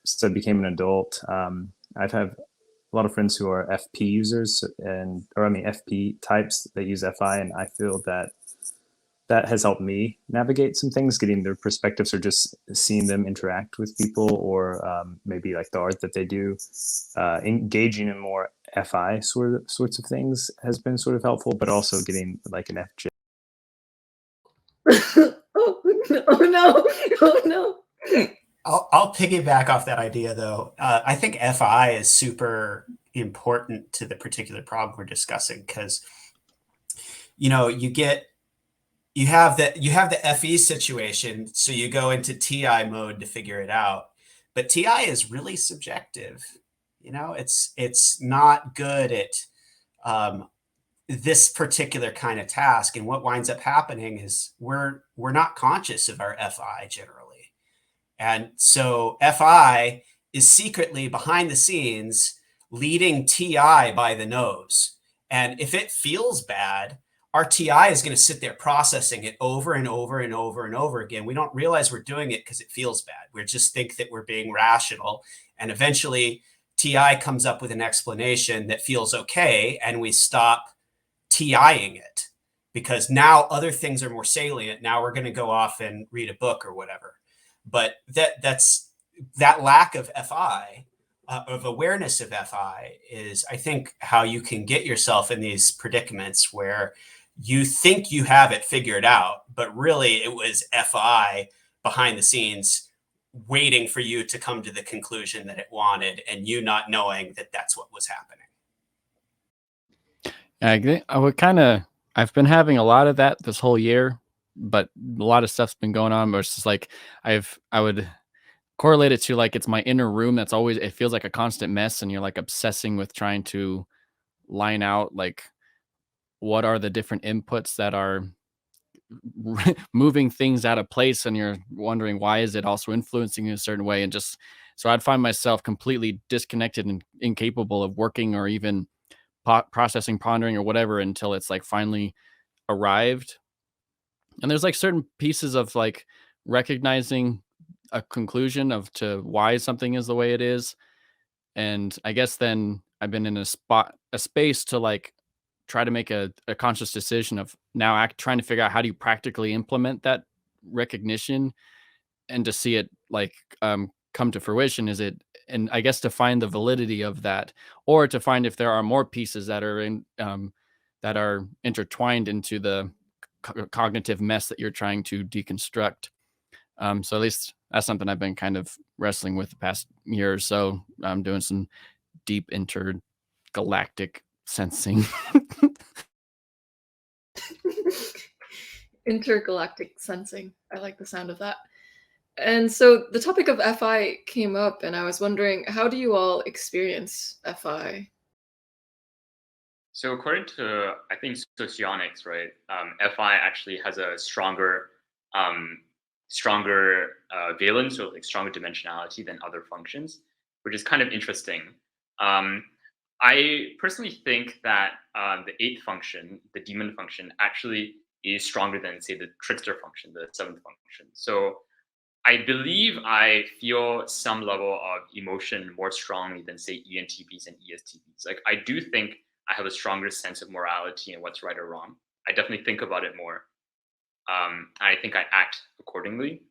since I became an adult, I've had a lot of friends who are FP users, FP types that use FI, and I feel that that has helped me navigate some things, getting their perspectives or just seeing them interact with people, or maybe like the art that they do. Engaging in more FI sorts of things has been sort of helpful, but also getting like an FJ. Oh no! Oh no! I'll piggyback off that idea, though. I think FI is super important to the particular problem we're discussing, because you have the FE situation, so you go into TI mode to figure it out. But TI is really subjective. It's not good at this particular kind of task, and what winds up happening is we're not conscious of our FI generally. And so FI is secretly behind the scenes leading TI by the nose. And if it feels bad, our TI is going to sit there processing it over and over and over and over again. We don't realize we're doing it because it feels bad. We just think that we're being rational. And eventually TI comes up with an explanation that feels okay, and we stop TIing it because now other things are more salient. Now we're going to go off and read a book or whatever. But that lack of FI, of awareness of FI, is, I think, how you can get yourself in these predicaments where you think you have it figured out, but really it was FI behind the scenes waiting for you to come to the conclusion that it wanted, and you not knowing that that's what was happening. I've been having a lot of that this whole year, but a lot of stuff's been going on. But it's just like I would correlate it to like it's my inner room that's always, it feels like a constant mess, and you're like obsessing with trying to line out like what are the different inputs that are moving things out of place, and you're wondering why is it also influencing you in a certain way. And just so I'd find myself completely disconnected and incapable of working or even processing, pondering, or whatever, until it's like finally arrived. And there's like certain pieces of like recognizing a conclusion of to why something is the way it is. And I guess then I've been in a space to like try to make a conscious decision of now trying to figure out how do you practically implement that recognition, and to see it like come to fruition. Is it, and I guess to find the validity of that, or to find if there are more pieces that are in that are intertwined into the cognitive mess that you're trying to deconstruct. So at least that's something I've been kind of wrestling with the past year or so. I'm doing some deep intergalactic sensing. Intergalactic sensing. I like the sound of that. And so the topic of FI came up, and I was wondering, how do you all experience FI? So according to, I think, socionics, right, FI actually has a stronger valence, or like stronger dimensionality than other functions, which is kind of interesting. I personally think that the 8th function, the demon function, actually is stronger than, say, the trickster function, the 7th function. So I believe I feel some level of emotion more strongly than, say, ENTPs and ESTPs. Like, I do think I have a stronger sense of morality and what's right or wrong. I definitely think about it more. I think I act accordingly.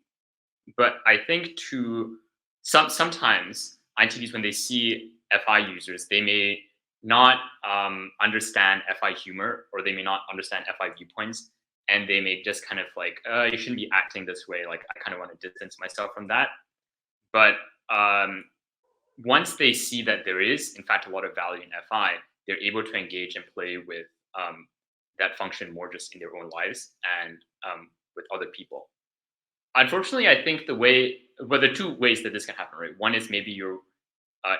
But I think sometimes INTPs, when they see FI users, they may not understand FI humor, or they may not understand FI viewpoints, and they may just kind of like, you shouldn't be acting this way. Like, I kind of want to distance myself from that. But once they see that there is, in fact, a lot of value in FI, they're able to engage and play with that function more just in their own lives and with other people. Unfortunately, I think there are 2 ways that this can happen, right? One is maybe you're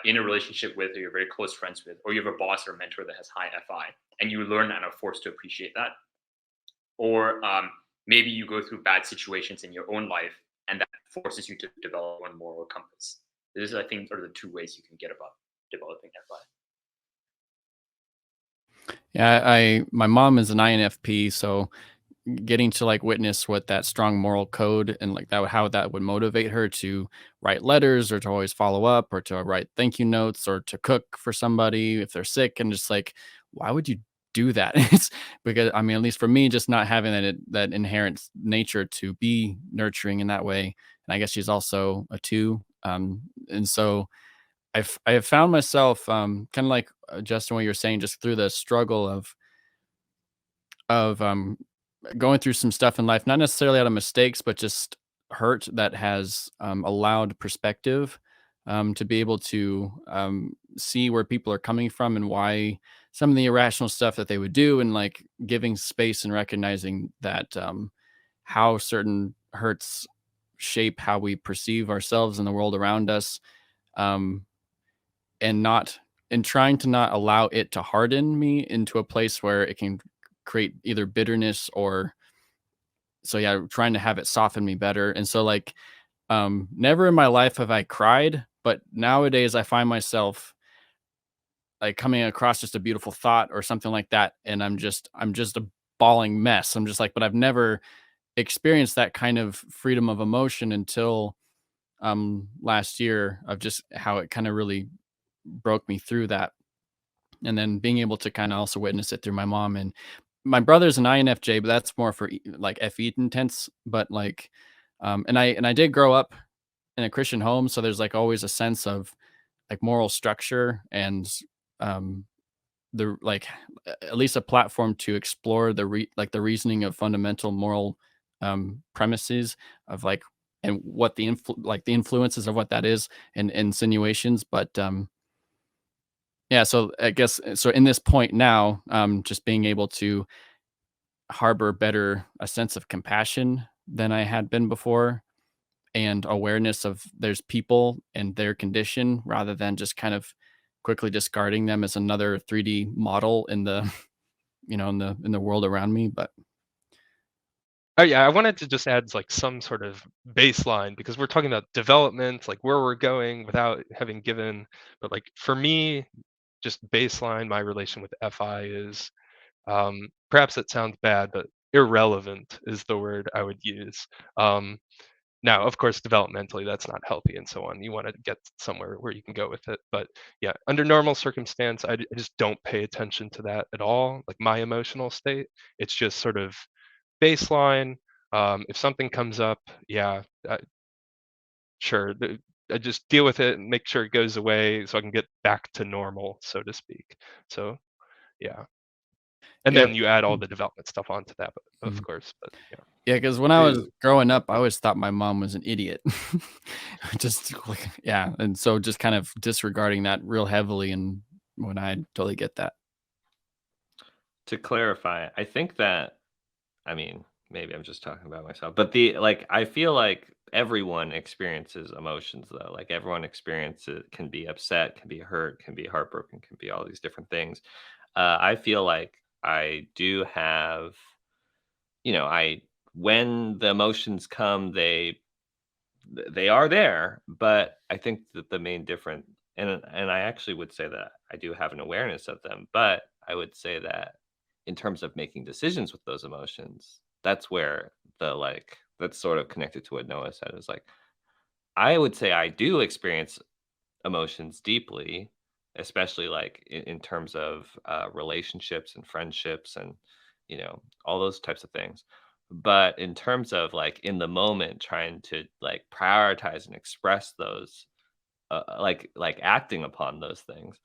in a relationship with, or you're very close friends with, or you have a boss or a mentor that has high FI, and you learn and are forced to appreciate that. Or maybe you go through bad situations in your own life, and that forces you to develop one moral compass. This is, I think, are the 2 ways you can get about developing FI. Yeah, my mom is an INFP, so getting to like witness what that strong moral code and like that, how that would motivate her to write letters, or to always follow up, or to write thank you notes, or to cook for somebody if they're sick, and just like, why would you do that. It's because, I mean, at least for me, just not having that inherent nature to be nurturing in that way. And I guess she's also a 2. And so I have found myself kind of like Justin, what you're saying, just through the struggle of going through some stuff in life, not necessarily out of mistakes, but just hurt that has allowed perspective, to be able to see where people are coming from and why some of the irrational stuff that they would do, and like giving space and recognizing that how certain hurts shape how we perceive ourselves and the world around us, um, and trying to not allow it to harden me into a place where it can create either bitterness or, so yeah, trying to have it soften me better. And so like never in my life have I cried, but nowadays I find myself like coming across just a beautiful thought or something like that, and I'm just a bawling mess. I'm just like, but I've never experienced that kind of freedom of emotion until last year, of just how it kind of really broke me through that. And then being able to kind of also witness it through my mom. And my brother's an INFJ, but that's more for like FE intents. But like, and I did grow up in a Christian home, so there's like always a sense of like moral structure and um, the like at least a platform to explore the reasoning of fundamental moral premises of like, and what the the influences of what that is, and insinuations. But yeah, so I guess so in this point now, just being able to harbor better a sense of compassion than I had been before, and awareness of there's people and their condition, rather than just kind of quickly discarding them as another 3D model in the in the world around me. But Oh yeah, I wanted to just add like some sort of baseline, because we're talking about development, like where we're going without having given, but like for me, just baseline, my relation with FI is, perhaps it sounds bad, but irrelevant is the word I would use. Now, of course, developmentally, that's not healthy and so on. You want to get somewhere where you can go with it. But yeah, under normal circumstance, I just don't pay attention to that at all, like my emotional state. It's just sort of baseline. If something comes up, yeah, sure. I just deal with it and make sure it goes away so I can get back to normal, so to speak. So yeah. And yeah. then you add all the development stuff onto that, of Mhm. course. But yeah. Yeah, because when I was growing up, I always thought my mom was an idiot. Just like, yeah, and so just kind of disregarding that real heavily, and when I totally get that. To clarify, I think that, I mean, maybe I'm just talking about myself, but the like I feel like everyone experiences emotions though. Like everyone experiences, can be upset, can be hurt, can be heartbroken, can be all these different things. I feel like I do have, I when the emotions come, they are there, but I think that the main difference, and I actually would say that I do have an awareness of them, but I would say that in terms of making decisions with those emotions, that's where that's sort of connected to what Noah said. Is like I would say I do experience emotions deeply, especially like in terms of relationships and friendships and all those types of things. But in terms of like in the moment, trying to like prioritize and express those, like acting upon those things,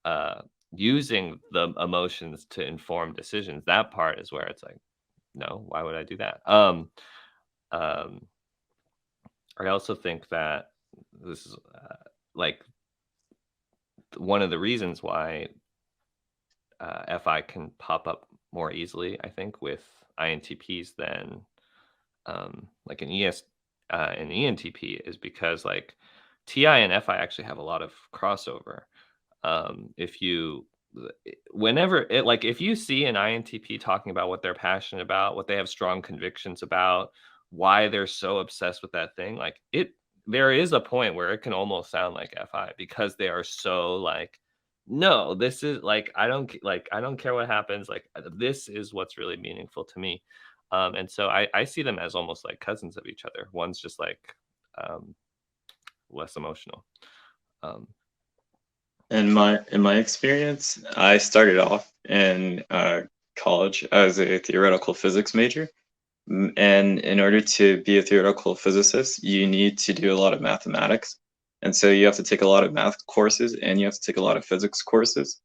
uh, using the emotions to inform decisions. That part is where it's like, no, why would I do that? Um, I also think that this is like one of the reasons why FI can pop up more easily, I think, with INTPs than like an ENTP, is because like TI and FI actually have a lot of crossover. If you whenever it like if you see an INTP talking about what they're passionate about, what they have strong convictions about, why they're so obsessed with that thing, like there is a point where it can almost sound like FI, because they are so like, no, this is like I don't care what happens, like this is what's really meaningful to me. And so I see them as almost like cousins of each other. One's just like um less emotional. um In my experience, I started off in college as a theoretical physics major. And in order to be a theoretical physicist, you need to do a lot of mathematics. And so you have to take a lot of math courses and you have to take a lot of physics courses.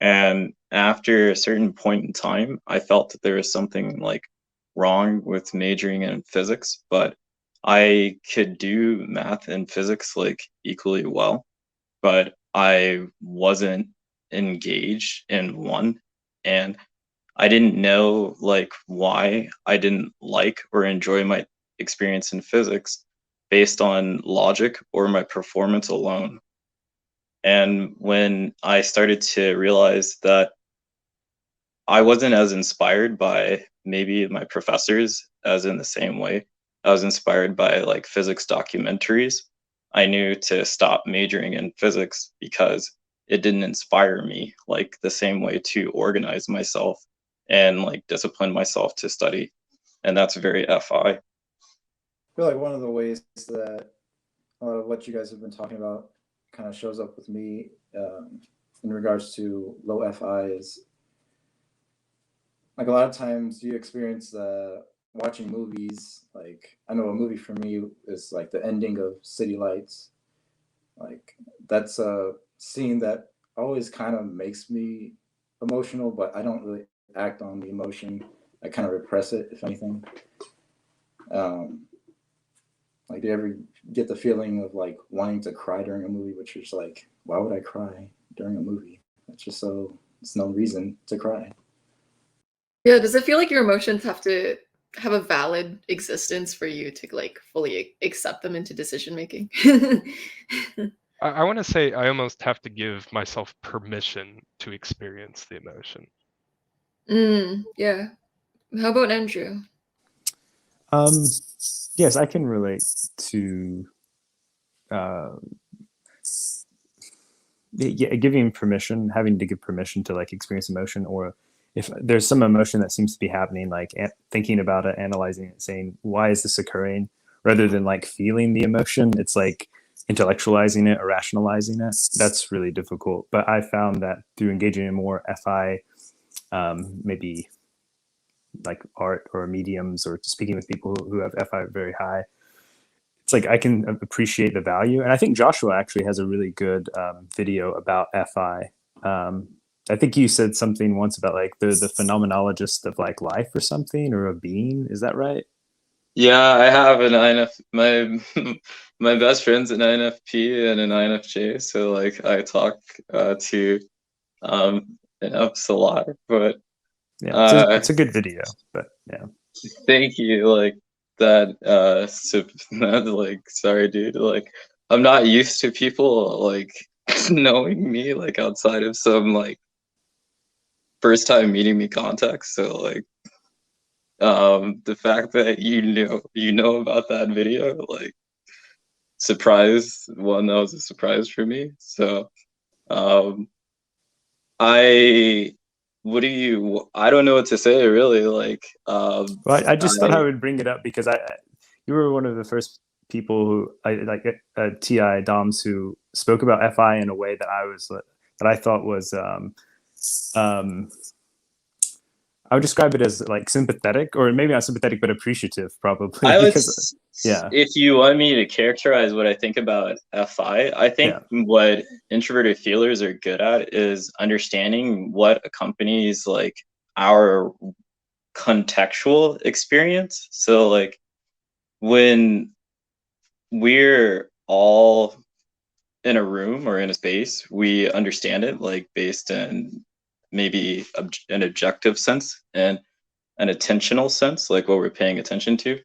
And after a certain point in time, I felt that there was something like wrong with majoring in physics, but I could do math and physics like equally well, but I wasn't engaged in one. And I didn't know like why I didn't like or enjoy my experience in physics based on logic or my performance alone. And when I started to realize that I wasn't as inspired by maybe my professors as in the same way I was inspired by like physics documentaries, I knew to stop majoring in physics because it didn't inspire me like the same way to organize myself and like discipline myself to study. And that's very FI. I feel like one of the ways that a lot of what you guys have been talking about kind of shows up with me in regards to low FI is like a lot of times you experience watching movies. Like I know a movie for me is like the ending of City Lights. Like that's a scene that always kind of makes me emotional, but I don't really act on the emotion. I kind of repress it, if anything. Like, do you ever get the feeling of like wanting to cry during a movie, which is like, why would I cry during a movie? It's just it's no reason to cry. Yeah, does it feel like your emotions have to have a valid existence for you to like fully accept them into decision making? I want to say I almost have to give myself permission to experience the emotion. Yeah. How about Andrew? Yes, I can relate to giving permission, having to give permission to like experience emotion, or if there's some emotion that seems to be happening, like thinking about it, analyzing it, saying, why is this occurring? Rather than like feeling the emotion, it's like intellectualizing it or rationalizing it. That's really difficult. But I found that through engaging in more FI, maybe like art or mediums or speaking with people who have FI very high, it's like I can appreciate the value. And I think Joshua actually has a really good video about FI. I think you said something once about like the phenomenologist of like life or something, or a being. Is that right? Yeah, I have an INF. My best friend's an INFP and an INFJ, so like I talk to INFs a lot. But yeah, it's a good video. But yeah, thank you. Like that. That like, sorry, dude. Like I'm not used to people like knowing me like outside of some like first time meeting me context. So like the fact that you know about that video, like surprise. One, that was a surprise for me. So I don't know what to say really. Like well, I just thought I would bring it up because you were one of the first people who I like TI DOMs who spoke about FI in a way that I thought was I would describe it as like sympathetic, or maybe not sympathetic, but appreciative, probably. If you want me to characterize what I think about FI, I think what introverted feelers are good at is understanding what accompanies like our contextual experience. So like when we're all in a room or in a space, we understand it like based in maybe an objective sense and an attentional sense, like what we're paying attention to.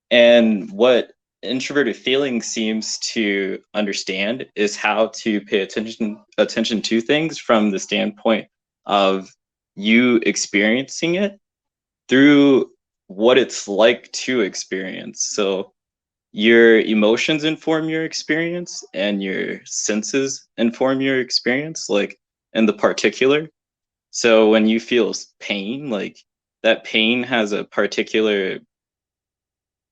And what introverted feeling seems to understand is how to pay attention to things from the standpoint of you experiencing it through what it's like to experience. So your emotions inform your experience and your senses inform your experience, like in the particular. So when you feel pain, like that pain has a particular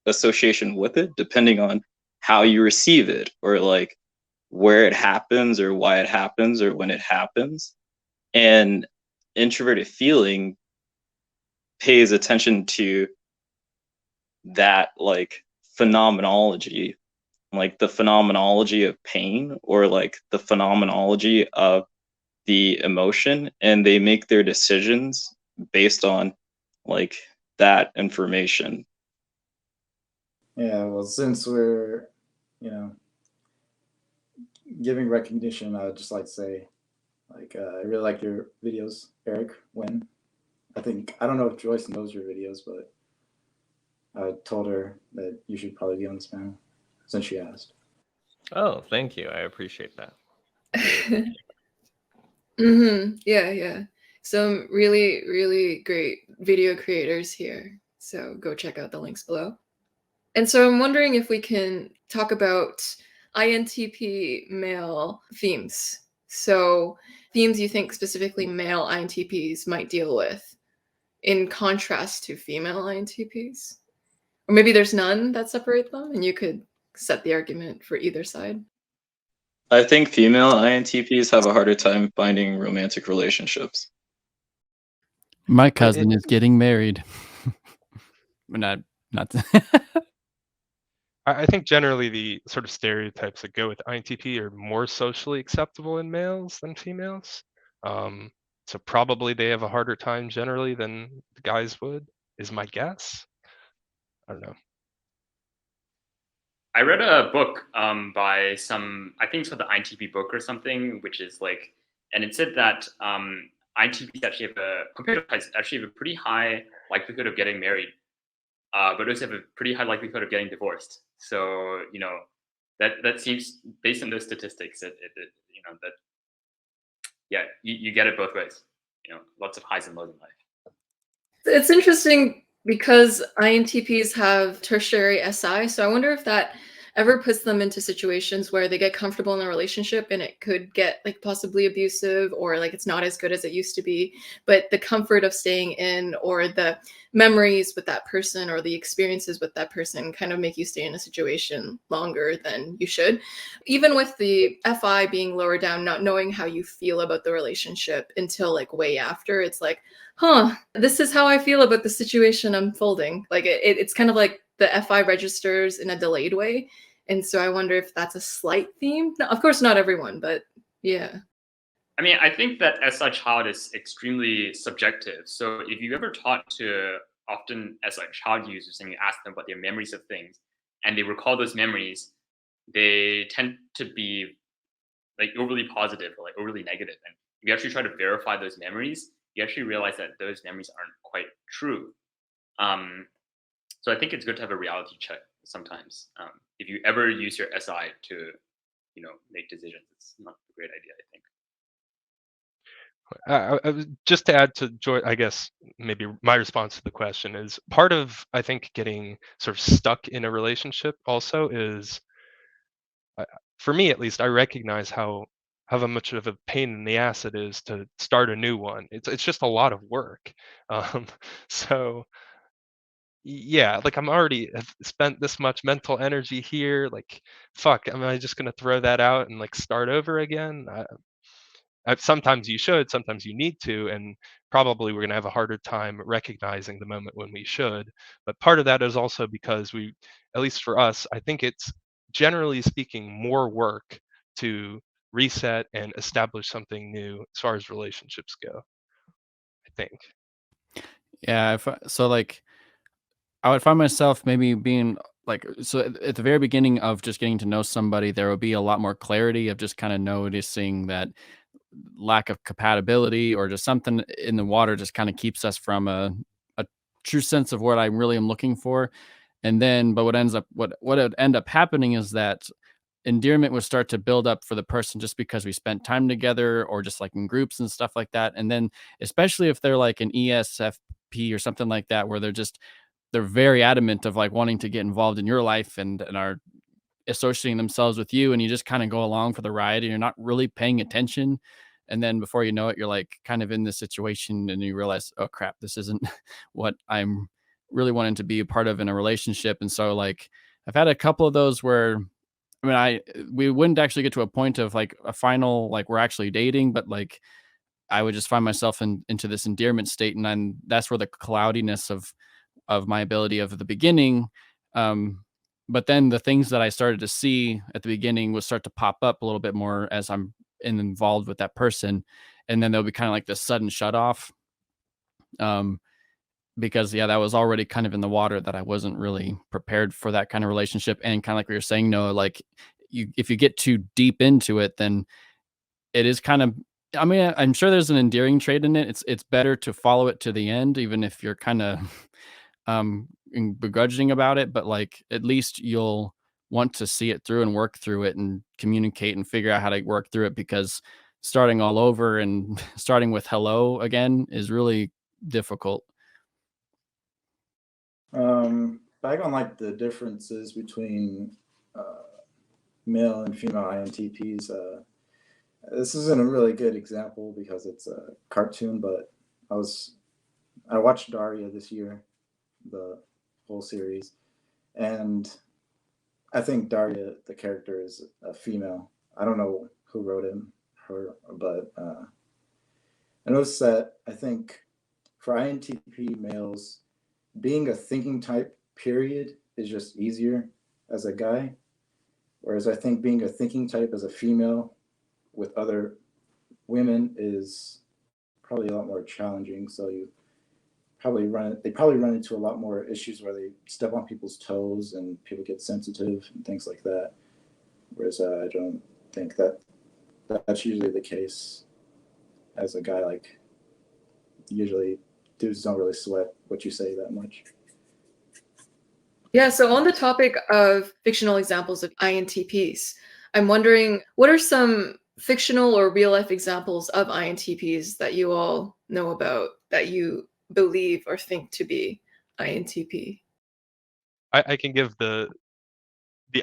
association with it depending on how you receive it, or like where it happens or why it happens or when it happens. And introverted feeling pays attention to that like phenomenology, like the phenomenology of pain or like the phenomenology of the emotion, and they make their decisions based on like that information. Yeah, well, since we're, giving recognition, I would just like to say, I really like your videos, Eric Wen. I don't know if Joyce knows your videos, but I told her that you should probably be on this panel since she asked. Oh, thank you. I appreciate that. Yeah. Some really, really great video creators here. So go check out the links below. And so I'm wondering if we can talk about INTP male themes. So themes you think specifically male INTPs might deal with in contrast to female INTPs. Or maybe there's none that separate them and you could set the argument for either side. I think female INTPs have a harder time finding romantic relationships. My cousin is getting married. not. I think generally the sort of stereotypes that go with INTP are more socially acceptable in males than females. So probably they have a harder time generally than the guys would, is my guess. I don't know. I read a book by I think it's called the INTP book or something, which is like, and it said that INTPs actually compared to types, actually have a pretty high likelihood of getting married, but also have a pretty high likelihood of getting divorced. So, that seems, based on those statistics, that you get it both ways. Lots of highs and lows in life. It's interesting because INTPs have tertiary SI, so I wonder if that ever puts them into situations where they get comfortable in a relationship and it could get like possibly abusive or like it's not as good as it used to be, but the comfort of staying in or the memories with that person or the experiences with that person kind of make you stay in a situation longer than you should. Even with the FI being lower down, not knowing how you feel about the relationship until like way after, it's like, this is how I feel about the situation unfolding. Like it's kind of like the FI registers in a delayed way. And so I wonder if that's a slight theme. No, of course, not everyone, but yeah. I mean, I think that SI child is extremely subjective. So if you ever talk to often SI child users and you ask them about their memories of things and they recall those memories, they tend to be like overly positive or like overly negative. And if you actually try to verify those memories, you actually realize that those memories aren't quite true. So I think it's good to have a reality check sometimes. If you ever use your SI to, make decisions, it's not a great idea, I think. Just to add to Joy, I guess maybe my response to the question is part of, I think, getting sort of stuck in a relationship also is, for me at least, I recognize how much of a pain in the ass it is to start a new one. It's just a lot of work. So yeah, like I'm already have spent this much mental energy here. Like, fuck, am I just gonna throw that out and like start over again? Sometimes you should, sometimes you need to, and probably we're gonna have a harder time recognizing the moment when we should. But part of that is also because we, at least for us, I think it's generally speaking more work to reset and establish something new as far as relationships go, I think. Yeah. So like, I would find myself maybe being like, so at the very beginning of just getting to know somebody, there would be a lot more clarity of just kind of noticing that lack of compatibility or just something in the water just kind of keeps us from a true sense of what I really am looking for. And then, but what would end up happening is that endearment would start to build up for the person just because we spent time together or just like in groups and stuff like that. And then, especially if they're like an ESFP or something like that, where they're very adamant of like wanting to get involved in your life and are associating themselves with you, and you just kind of go along for the ride and you're not really paying attention. And then before you know it, you're like kind of in this situation and you realize, oh crap, this isn't what I'm really wanting to be a part of in a relationship. And so like I've had a couple of those where I mean, we wouldn't actually get to a point of like a final, like we're actually dating, but like I would just find myself into this endearment state, and then that's where the cloudiness of my ability of the beginning. But then the things that I started to see at the beginning would start to pop up a little bit more as I'm involved with that person, and then there'll be kind of like this sudden shut off. Because that was already kind of in the water, that I wasn't really prepared for that kind of relationship. And kind of like we were saying, Noah, like if you get too deep into it, then it is kind of, I mean, I'm sure there's an endearing trait in it. It's better to follow it to the end, even if you're kind of begrudging about it, but like at least you'll want to see it through and work through it and communicate and figure out how to work through it, because starting all over and starting with hello again is really difficult. Back on like the differences between male and female INTPs, this isn't a really good example because it's a cartoon, but I watched Daria this year, the whole series, and I think Daria, the character, is a female. I don't know who wrote her, but I noticed that I think for INTP males, being a thinking type, period, is just easier as a guy. Whereas I think being a thinking type as a female with other women is probably a lot more challenging. So they probably run into a lot more issues where they step on people's toes and people get sensitive and things like that. Whereas I don't think that's usually the case as a guy. Like, usually dudes don't really sweat what you say that much. Yeah, so on the topic of fictional examples of INTPs, I'm wondering, what are some fictional or real life examples of INTPs that you all know about that you believe or think to be INTP? I can give the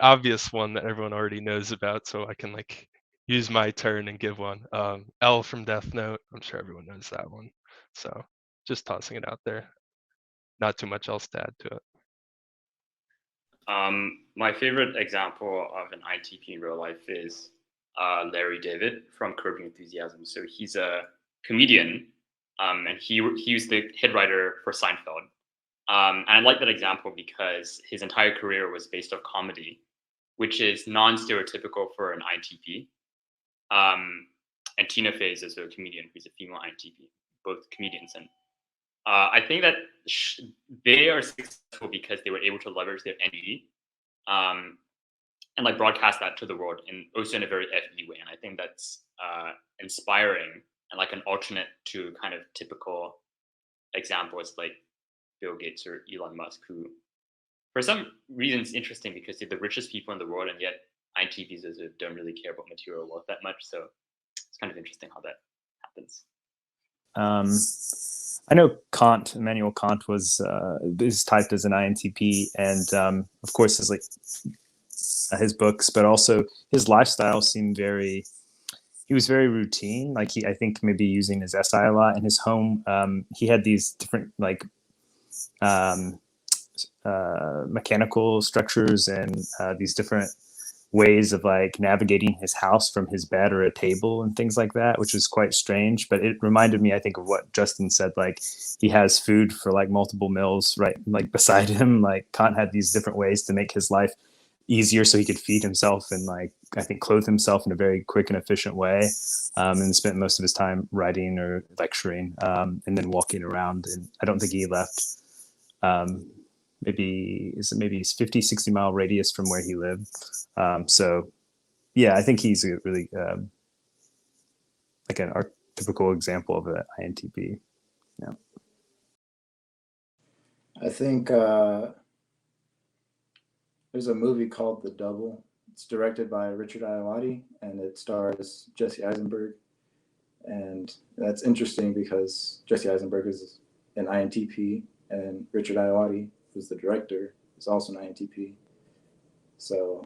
obvious one that everyone already knows about, so I can like use my turn and give one. L from Death Note. I'm sure everyone knows that one. So just tossing it out there. Not too much else to add to it. My favorite example of an INTP in real life is Larry David from Curb Your Enthusiasm. So he's a comedian, and he was the head writer for Seinfeld. And I like that example because his entire career was based off comedy, which is non-stereotypical for an INTP. And Tina Fey is also a comedian who's a female INTP, both comedians. And I think that they are successful because they were able to leverage their energy and like broadcast that to the world, and also in a very FE way. And I think that's inspiring and like an alternate to kind of typical examples like Bill Gates or Elon Musk, who for some reason is interesting because they're the richest people in the world, and yet INTPs don't really care about material wealth that much. So it's kind of interesting how that happens. I know Immanuel Kant is typed as an INTP, and of course his books, but also his lifestyle seemed he was very routine. Like I think maybe using his SI a lot in his home. He had these different like mechanical structures and these different ways of like navigating his house from his bed or a table and things like that, which was quite strange. But it reminded me, I think, of what Justin said, like he has food for like multiple meals right like beside him. Like Kant had these different ways to make his life easier so he could feed himself and like I think clothe himself in a very quick and efficient way, and spent most of his time writing or lecturing, and then walking around. And I don't think he left maybe 50-60 mile radius from where he lived. So yeah, I think he's a really like an archetypical example of an INTP. Yeah. I think there's a movie called The Double. It's directed by Richard Ayoade, and it stars Jesse Eisenberg. And that's interesting because Jesse Eisenberg is an INTP, and Richard Ayoade, who's the director, is also an INTP. So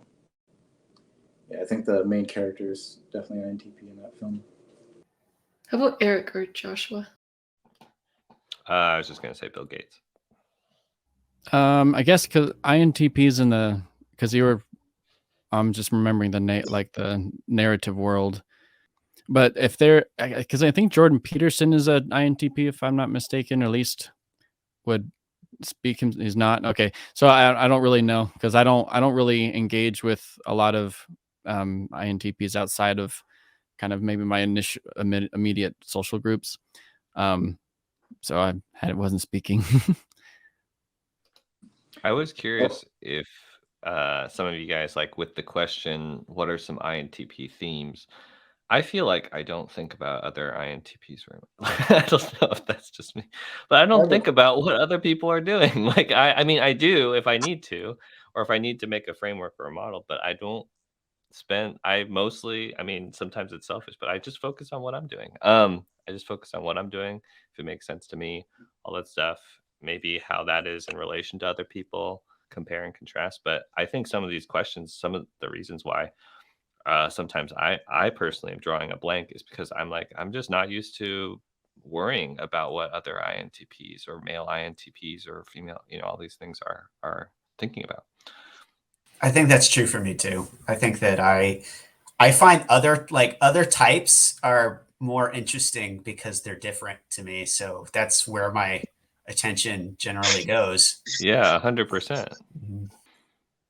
yeah, I think the main character is definitely an INTP in that film. How about Eric or Joshua? I was just going to say Bill Gates. I guess because INTPs because you were I'm just remembering the narrative world. But if they're, because I think Jordan Peterson is an INTP, if I'm not mistaken, or at least would speak him. He's not. Okay. So I don't really know, because I don't really engage with a lot of INTPs outside of kind of maybe my initial immediate social groups. So I wasn't speaking. I was curious if some of you guys, like with the question, what are some INTP themes? I feel like I don't think about other INTPs very much. I don't know if that's just me, but I don't think about what other people are doing. Like I mean, I do if I need to, or if I need to make a framework or a model, but I don't I mostly, I mean, sometimes it's selfish, but I just focus on what I'm doing. I just focus on what I'm doing, if it makes sense to me, all that stuff, maybe how that is in relation to other people, compare and contrast. But I think some of these questions, some of the reasons why sometimes I personally am drawing a blank is because I'm just not used to worrying about what other INTPs or male INTPs or female, all these things are thinking about. I think that's true for me too. I think that I find other types are more interesting because they're different to me. So that's where my attention generally goes. Yeah, 100%.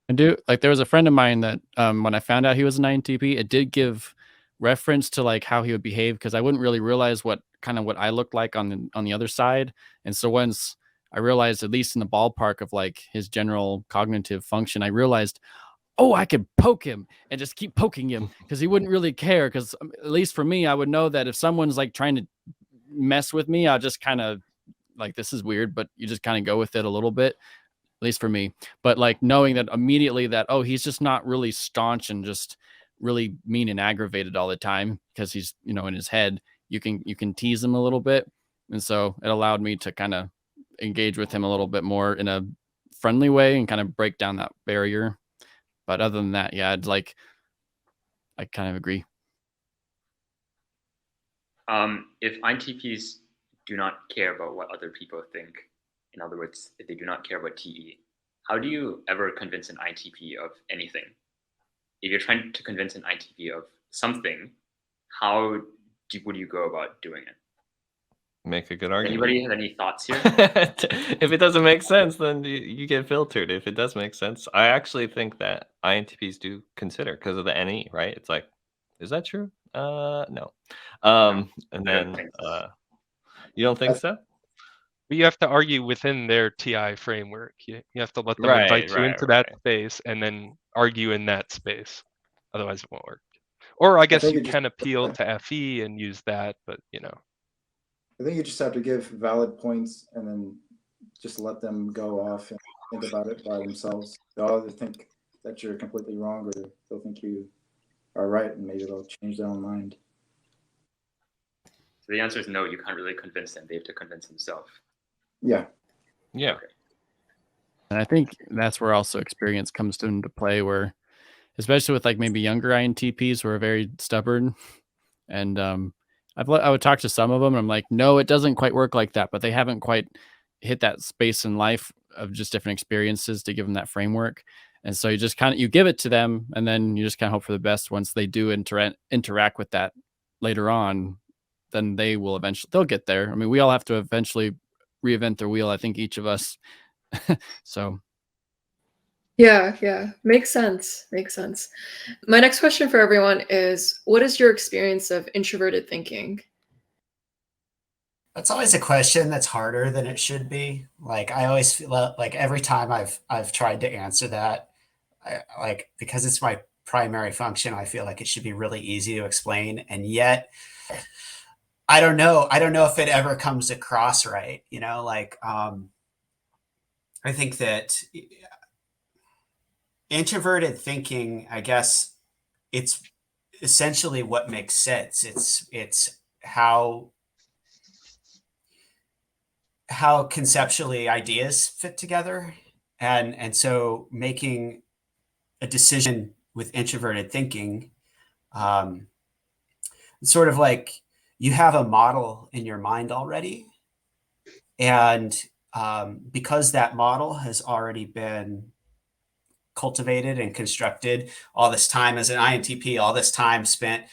I do, like, there was a friend of mine that when I found out he was an INTP, it did give reference to like how he would behave, because I wouldn't really realize what I looked like on the other side. And so once I realized, at least in the ballpark of like his general cognitive function, I realized, oh, I could poke him and just keep poking him because he wouldn't really care. Because at least for me, I would know that if someone's like trying to mess with me, I'll just kind of like, this is weird, but you just kind of go with it a little bit, at least for me. But like knowing that immediately that, oh, he's just not really staunch and just really mean and aggravated all the time because he's, in his head, you can tease him a little bit. And so it allowed me to kind of engage with him a little bit more in a friendly way and kind of break down that barrier. But other than that, yeah, I kind of agree. If INTPs do not care about what other people think, in other words, if they do not care about TE, how do you ever convince an INTP of anything? If you're trying to convince an INTP of something, would you go about doing it? Make a good argument. Anybody have any thoughts here? If it doesn't make sense, then you get filtered. If it does make sense, I actually think that INTPs do consider because of the NE, right? It's like, is that true? No. And then you don't think so? But you have to argue within their TI framework. You have to let them invite you into that space and then argue in that space. Otherwise, it won't work. Or I guess you can appeal to FE and use that, but I think you just have to give valid points and then just let them go off and think about it by themselves. They'll either think that you're completely wrong or they'll think you are right, and maybe they'll change their own mind. So the answer is no, you can't really convince them. They have to convince themselves. Yeah. Yeah. Okay. And I think that's where also experience comes into play, where especially with like maybe younger INTPs who are very stubborn. And I would talk to some of them and I'm like, no, it doesn't quite work like that, but they haven't quite hit that space in life of just different experiences to give them that framework. And so you just you give it to them, and then you just kind of hope for the best. Once they do interact with that later on, then they'll get there. I mean, we all have to eventually reinvent the wheel, I think, each of us. So yeah, makes sense. My next question for everyone is, what is your experience of introverted thinking? That's always a question that's harder than it should be. Like, I always feel like every time I've tried to answer that, because it's my primary function, I feel like it should be really easy to explain. And yet I don't know if it ever comes across right. I think that introverted thinking, I guess it's essentially what makes sense. It's how conceptually ideas fit together. And so making a decision with introverted thinking, it's sort of like you have a model in your mind already. And because that model has already been cultivated and constructed, all this time as an INTP, all this time spent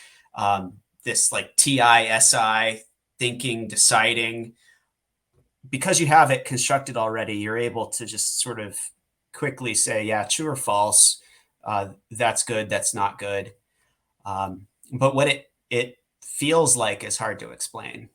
this like TI-SI thinking, deciding, because you have it constructed already, you're able to just sort of quickly say, yeah, true or false, that's good, that's not good. But what it feels like is hard to explain.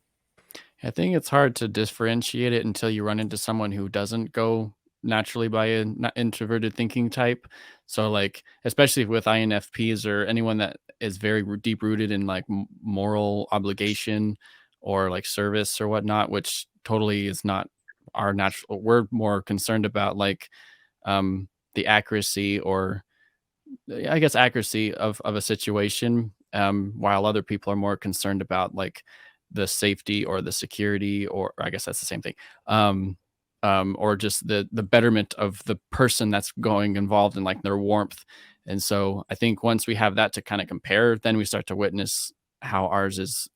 I think it's hard to differentiate it until you run into someone who doesn't go naturally by an introverted thinking type. So like, especially with INFPs or anyone that is very deep rooted in like moral obligation or like service or whatnot, which totally is not our natural. We're more concerned about like the accuracy, or I guess accuracy of a situation, while other people are more concerned about like the safety or the security, or I guess that's the same thing, or just the betterment of the person that's going involved in like their warmth. And so I think once we have that to kind of compare, then we start to witness how ours is,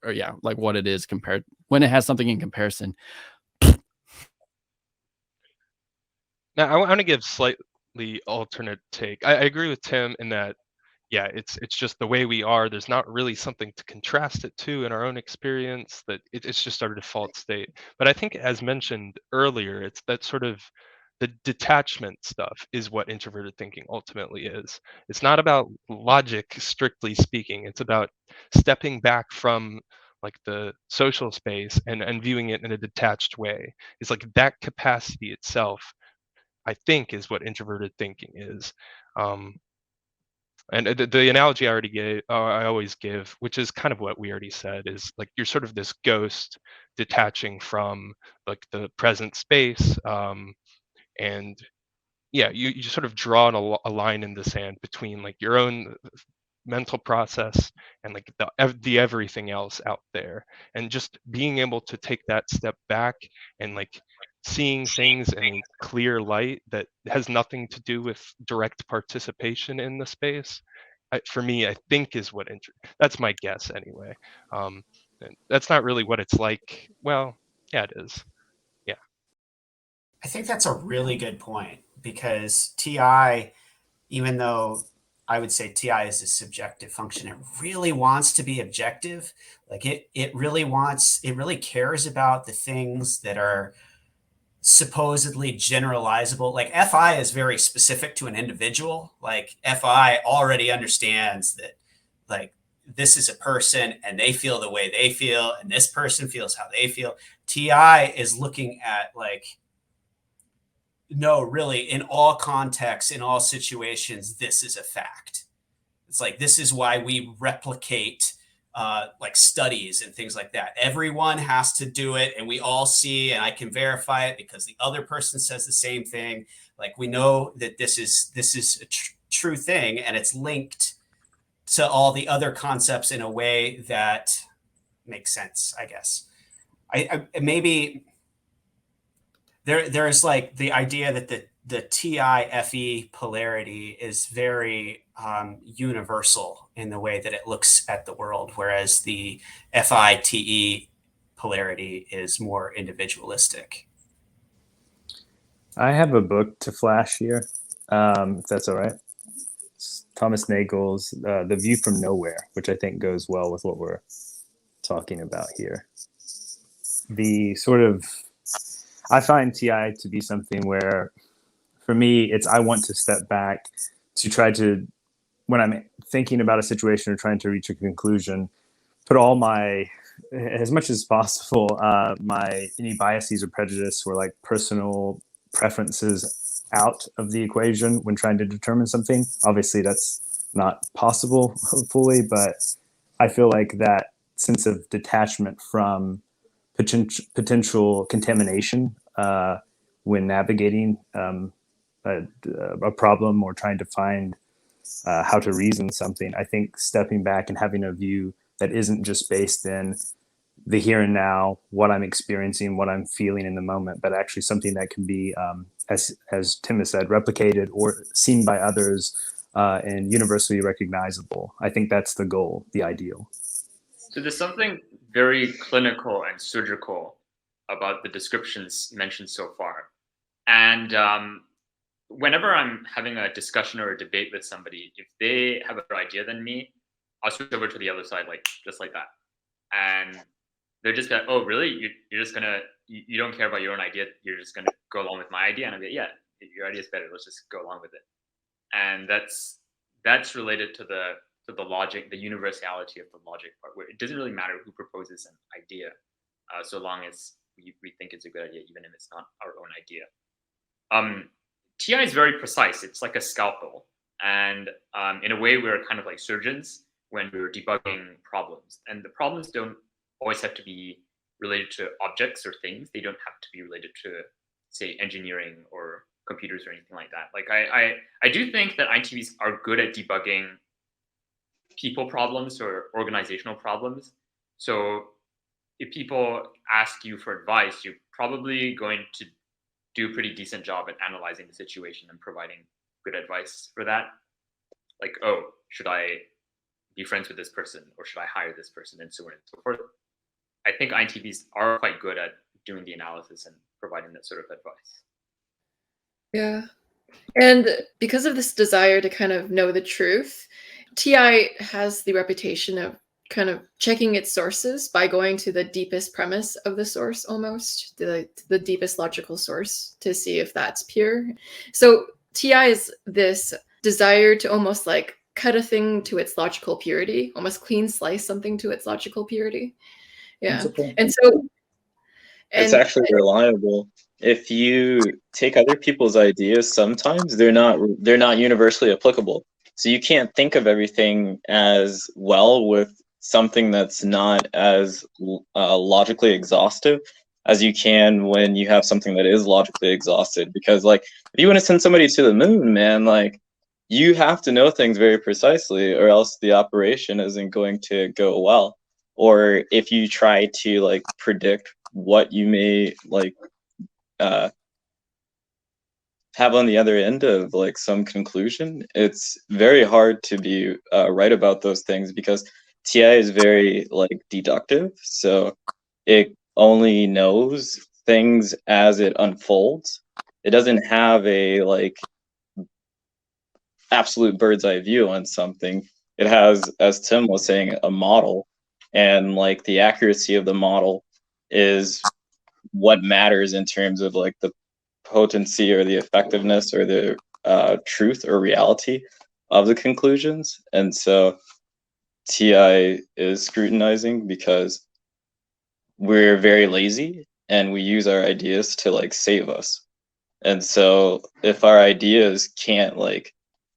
or yeah, like what it is compared when it has something in comparison. Now, I want to give slightly alternate take. I agree with Tim in that, yeah, it's just the way we are. There's not really something to contrast it to in our own experience, that it's just our default state. But I think, as mentioned earlier, it's that sort of the detachment stuff is what introverted thinking ultimately is. It's not about logic, strictly speaking. It's about stepping back from like the social space and viewing it in a detached way. It's like that capacity itself, I think, is what introverted thinking is. And the analogy I already gave, I always give, which is kind of what we already said, is like you're sort of this ghost detaching from like the present space, and yeah, you sort of draw a line in the sand between like your own mental process and like the everything else out there, and just being able to take that step back and like seeing things in a clear light that has nothing to do with direct participation in the space, for me, I think is what that's my guess anyway. And that's not really what it's like. Well, yeah, it is. Yeah. I think that's a really good point, because TI, even though I would say TI is a subjective function, it really wants to be objective. Like it really cares about the things that are supposedly generalizable. Like FI is very specific to an individual. Like FI already understands that like this is a person and they feel the way they feel, and this person feels how they feel. TI is looking at like, no, really, in all contexts, in all situations, this is a fact. It's like, this is why we replicate like studies and things like that. Everyone has to do it, and we all see, and I can verify it because the other person says the same thing. Like, we know that this is a true thing, and it's linked to all the other concepts in a way that makes sense, I guess. I maybe there's like the idea that the TI-FE polarity is very universal in the way that it looks at the world, whereas the FI-TE polarity is more individualistic. I have a book to flash here, if that's all right. It's Thomas Nagel's The View from Nowhere, which I think goes well with what we're talking about here. I find TI to be something where, for me, it's I want to step back to try to, when I'm thinking about a situation or trying to reach a conclusion, put all my, as much as possible, any biases or prejudice or like personal preferences out of the equation when trying to determine something. Obviously, that's not possible fully, but I feel like that sense of detachment from potential contamination when navigating a problem or trying to find how to reason something. I think stepping back and having a view that isn't just based in the here and now, what I'm experiencing, what I'm feeling in the moment, but actually something that can be, as Tim has said, replicated or seen by others and universally recognizable. I think that's the goal, the ideal. So there's something very clinical and surgical about the descriptions mentioned so far. And whenever I'm having a discussion or a debate with somebody, if they have a better idea than me, I'll switch over to the other side, like just like that. And they're just like, oh, really? You're just gonna, you don't care about your own idea. You're just gonna go along with my idea. And I'm like, yeah, your idea is better. Let's just go along with it. And that's related to the logic, the universality of the logic part, where it doesn't really matter who proposes an idea, so long as we think it's a good idea, even if it's not our own idea. TI is very precise. It's like a scalpel. And in a way, we're kind of like surgeons when we're debugging problems. And the problems don't always have to be related to objects or things. They don't have to be related to, say, engineering or computers or anything like that. Like I do think that INTPs are good at debugging people problems or organizational problems. So if people ask you for advice, you're probably going to do a pretty decent job at analyzing the situation and providing good advice for that. Like, oh, should I be friends with this person, or should I hire this person, and so on and so forth. I think INTPs are quite good at doing the analysis and providing that sort of advice. Yeah. And because of this desire to kind of know the truth, TI has the reputation of kind of checking its sources by going to the deepest premise of the source, almost the deepest logical source, to see if that's pure. So TI is this desire to almost like cut a thing to its logical purity, almost clean slice something to its logical purity. Yeah. And so it's actually reliable. If you take other people's ideas, sometimes they're not universally applicable. So you can't think of everything as well with something that's not as logically exhaustive as you can when you have something that is logically exhausted. Because like, if you want to send somebody to the moon, man, like, you have to know things very precisely, or else the operation isn't going to go well. Or if you try to like predict what you may like have on the other end of like some conclusion, it's very hard to be right about those things, because TI is very like deductive, so it only knows things as it unfolds. It doesn't have a like absolute bird's eye view on something. It has, as Tim was saying, a model, and like the accuracy of the model is what matters in terms of like the potency or the effectiveness or the truth or reality of the conclusions. And so TI is scrutinizing because we're very lazy and we use our ideas to like save us. And so if our ideas can't like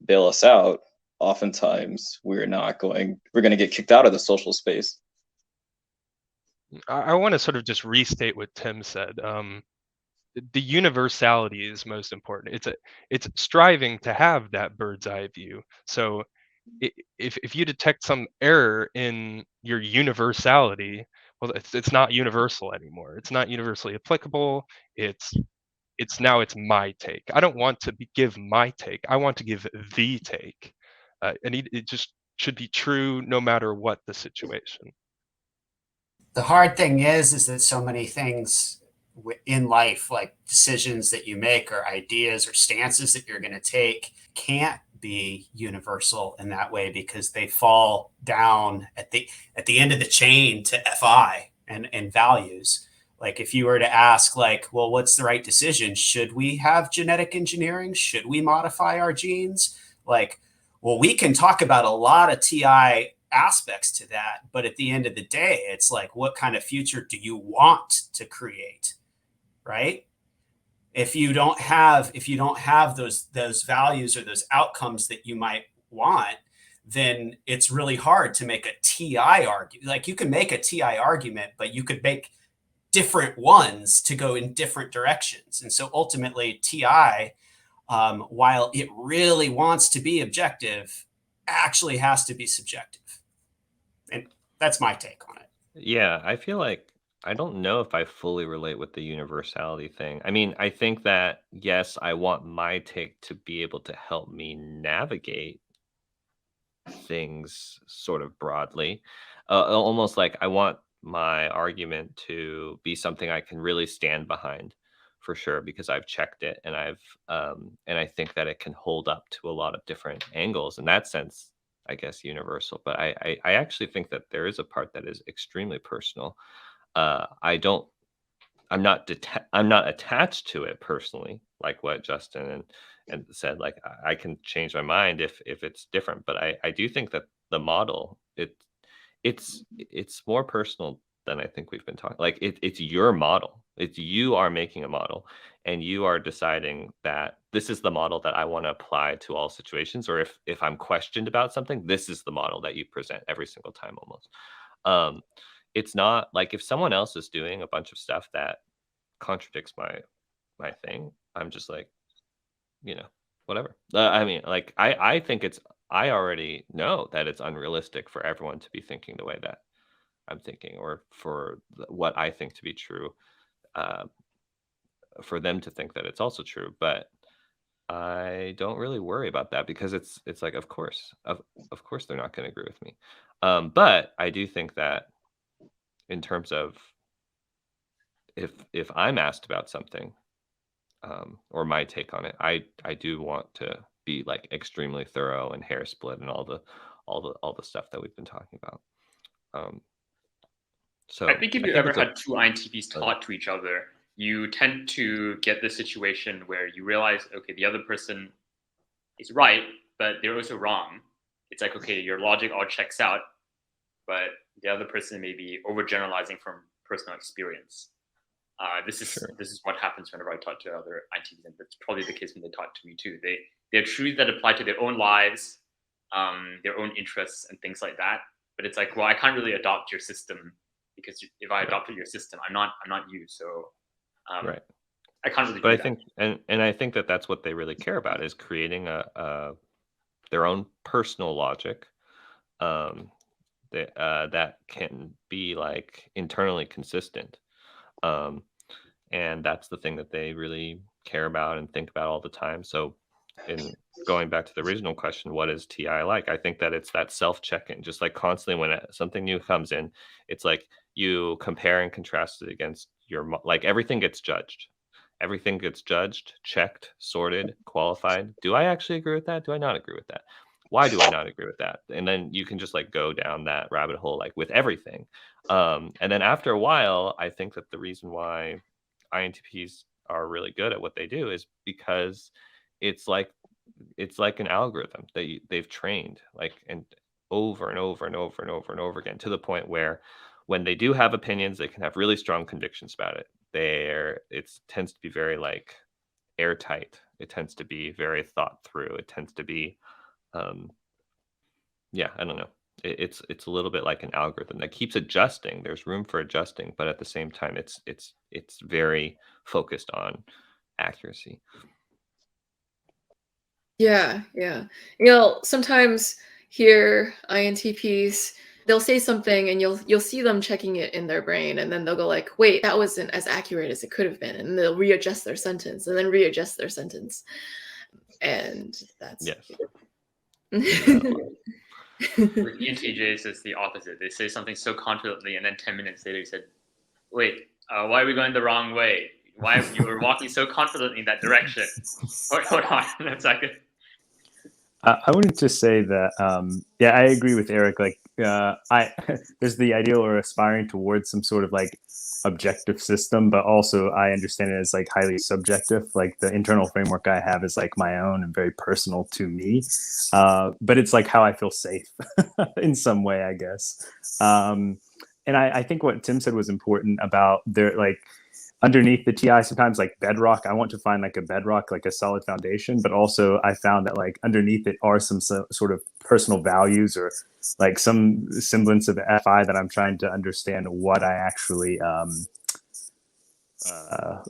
bail us out, oftentimes we're going to get kicked out of the social space. I want to sort of just restate what Tim said. The universality is most important. It's striving to have that bird's eye view. So if you detect some error in your universality, well, it's not universal anymore. It's not universally applicable. It's my take. I don't want to give my take. I want to give the take, and it just should be true no matter what the situation. The hard thing is that so many things in life, like decisions that you make or ideas or stances that you're going to take, can't be universal in that way, because they fall down at the end of the chain to FI and values. Like if you were to ask like, well, what's the right decision? Should we have genetic engineering? Should we modify our genes? Like, well, we can talk about a lot of TI aspects to that, but at the end of the day, it's like, what kind of future do you want to create, right? If you don't have those values or those outcomes that you might want, then it's really hard to make a TI argument. Like you can make a TI argument, but you could make different ones to go in different directions. And so ultimately TI, while it really wants to be objective, actually has to be subjective. And that's my take on it. Yeah, I feel like I don't know if I fully relate with the universality thing. I mean, I think that, yes, I want my take to be able to help me navigate things sort of broadly. Almost like I want my argument to be something I can really stand behind for sure, because I've checked it, and I think that it can hold up to a lot of different angles. In that sense, I guess universal. But I actually think that there is a part that is extremely personal. I'm not attached to it personally, like what Justin and said. Like I can change my mind if it's different, but I do think that the model, it's more personal than I think we've been talking. Like it's your model. It's you are making a model, and you are deciding that this is the model that I want to apply to all situations. Or if I'm questioned about something, this is the model that you present every single time almost. It's not like if someone else is doing a bunch of stuff that contradicts my thing, I'm just like, whatever. I mean, like I think I already know that it's unrealistic for everyone to be thinking the way that I'm thinking, or for what I think to be true, for them to think that it's also true. But I don't really worry about that, because it's like, of course they're not going to agree with me. But I do think that in terms of if I'm asked about something, or my take on it, I do want to be like extremely thorough and hair split and all the stuff that we've been talking about. So I think if you ever it's a- had two INTPs talk to each other, you tend to get the situation where you realize, okay, the other person is right, but they're also wrong. It's like, okay, your logic all checks out, but the other person may be overgeneralizing from personal experience. This is what happens whenever I talk to other INTPs, and that's probably the case when they talk to me too. They're truths that apply to their own lives, their own interests, and things like that. But it's like, well, I can't really adopt your system, because if I adopted your system, I'm not you. So right. I can't really. But I think, and I think that that's what they really care about, is creating their own personal logic, that can be like internally consistent. And that's the thing that they really care about and think about all the time. So in going back to the original question, what is TI like? I think that it's that self-check-in, just like constantly when something new comes in, it's like you compare and contrast it against like everything gets judged. Everything gets judged, checked, sorted, qualified. Do I actually agree with that? Do I not agree with that? Why do I not agree with that? And then you can just like go down that rabbit hole, like with everything. And then after a while, I think that the reason why INTPs are really good at what they do is because it's like an algorithm that they've trained like and over and over and over and over and over again, to the point where when they do have opinions, they can have really strong convictions about it. It tends to be very like airtight. It tends to be very thought through. It tends to be yeah, I don't know. It's a little bit like an algorithm that keeps adjusting. There's room for adjusting, but at the same time, it's very focused on accuracy. Yeah. Sometimes here INTPs, they'll say something and you'll see them checking it in their brain, and then they'll go like, wait, that wasn't as accurate as it could have been. And they'll readjust their sentence and then readjust their sentence. And that's Yes. With ENTJs, it's the opposite. They say something so confidently, and then 10 minutes later, you said, wait, why are we going the wrong way? Why you were walking so confidently in that direction? Hold on a second. I wanted to say that, I agree with Eric. Like, there's the ideal or aspiring towards some sort of like objective system, but also I understand it as like highly subjective. Like the internal framework I have is like my own and very personal to me. But it's like how I feel safe in some way, I guess. And I think what Tim said was important about their like, underneath the TI, sometimes like bedrock, I want to find like a bedrock, like a solid foundation, but also I found that like underneath it are some sort of personal values or like some semblance of FI that I'm trying to understand what I actually,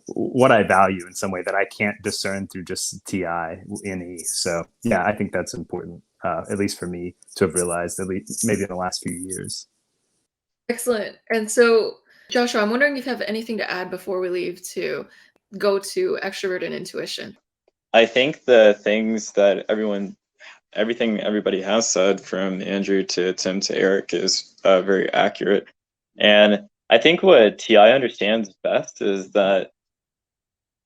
what I value in some way that I can't discern through just TI in E. So yeah, I think that's important, at least for me to have realized, at least maybe in the last few years. Excellent. And so, Joshua, I'm wondering if you have anything to add before we leave to go to extrovert and intuition. I think the things that everything everybody has said, from Andrew to Tim to Eric, is very accurate. And I think what TI understands best is that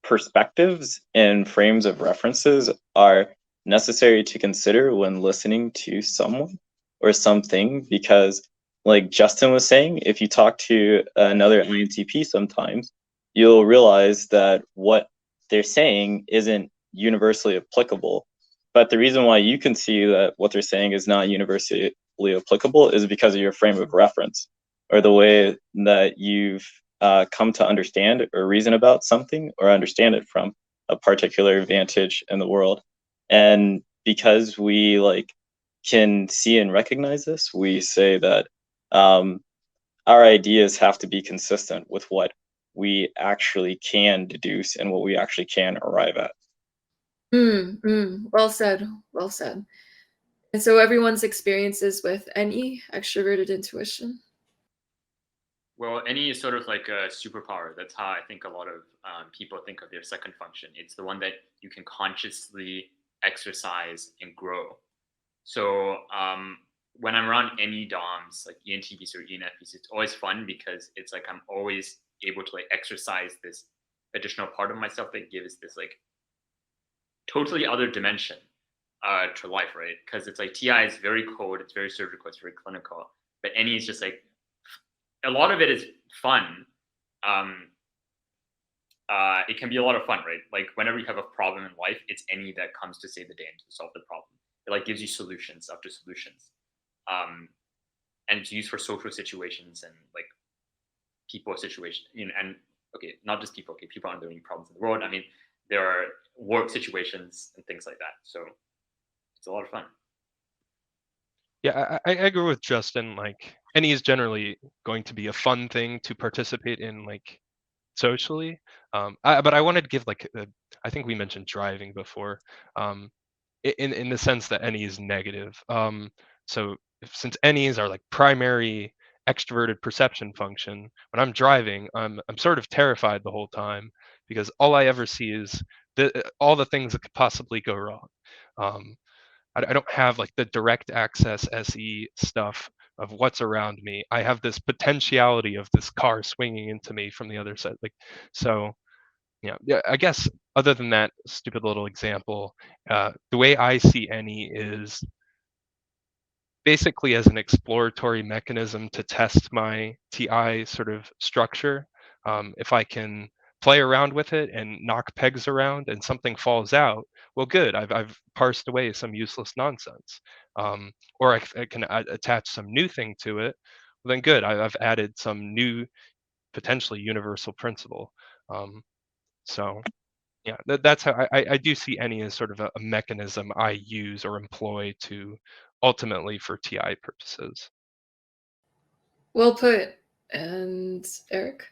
perspectives and frames of references are necessary to consider when listening to someone or something, because like Justin was saying, if you talk to another INTP sometimes, you'll realize that what they're saying isn't universally applicable. But the reason why you can see that what they're saying is not universally applicable is because of your frame of reference, or the way that you've come to understand or reason about something or understand it from a particular vantage in the world. And because we like can see and recognize this, we say that our ideas have to be consistent with what we actually can deduce and what we actually can arrive at. Well said. Well said. And so everyone's experiences with NE, extroverted intuition. Well, NE is sort of like a superpower. That's how I think a lot of people think of their second function. It's the one that you can consciously exercise and grow. So when I'm around NE DOMs, like ENTPs or ENFPs, it's always fun because it's like I'm always able to like exercise this additional part of myself that gives this like totally other dimension to life, right? Because it's like TI is very cold, it's very surgical, it's very clinical, but NE is just like, a lot of it is fun. It can be a lot of fun, right? Like whenever you have a problem in life, it's NE that comes to save the day and to solve the problem. It like gives you solutions after solutions. And it's used for social situations and like people situations, you know, and okay, not just people, okay, people aren't the only problems in the world. I mean, there are work situations and things like that. So it's a lot of fun. Yeah, I agree with Justin. Like, NE is generally going to be a fun thing to participate in, like socially. But I wanted to give like, I think we mentioned driving before, in the sense that NE is negative. So since NEs are like primary extroverted perception function, when I'm driving, I'm sort of terrified the whole time because all I ever see is all the things that could possibly go wrong. I don't have like the direct access SE stuff of what's around me. I have this potentiality of this car swinging into me from the other side. Like, so yeah, I guess other than that stupid little example, the way I see NE is basically as an exploratory mechanism to test my TI sort of structure. If I can play around with it and knock pegs around and something falls out, well, good. I've parsed away some useless nonsense. Or I can attach some new thing to it. Well, then good. I've added some new, potentially universal principle. So yeah, that's how I do see NE as sort of a mechanism I use or employ to ultimately for TI purposes. Well put. And Eric?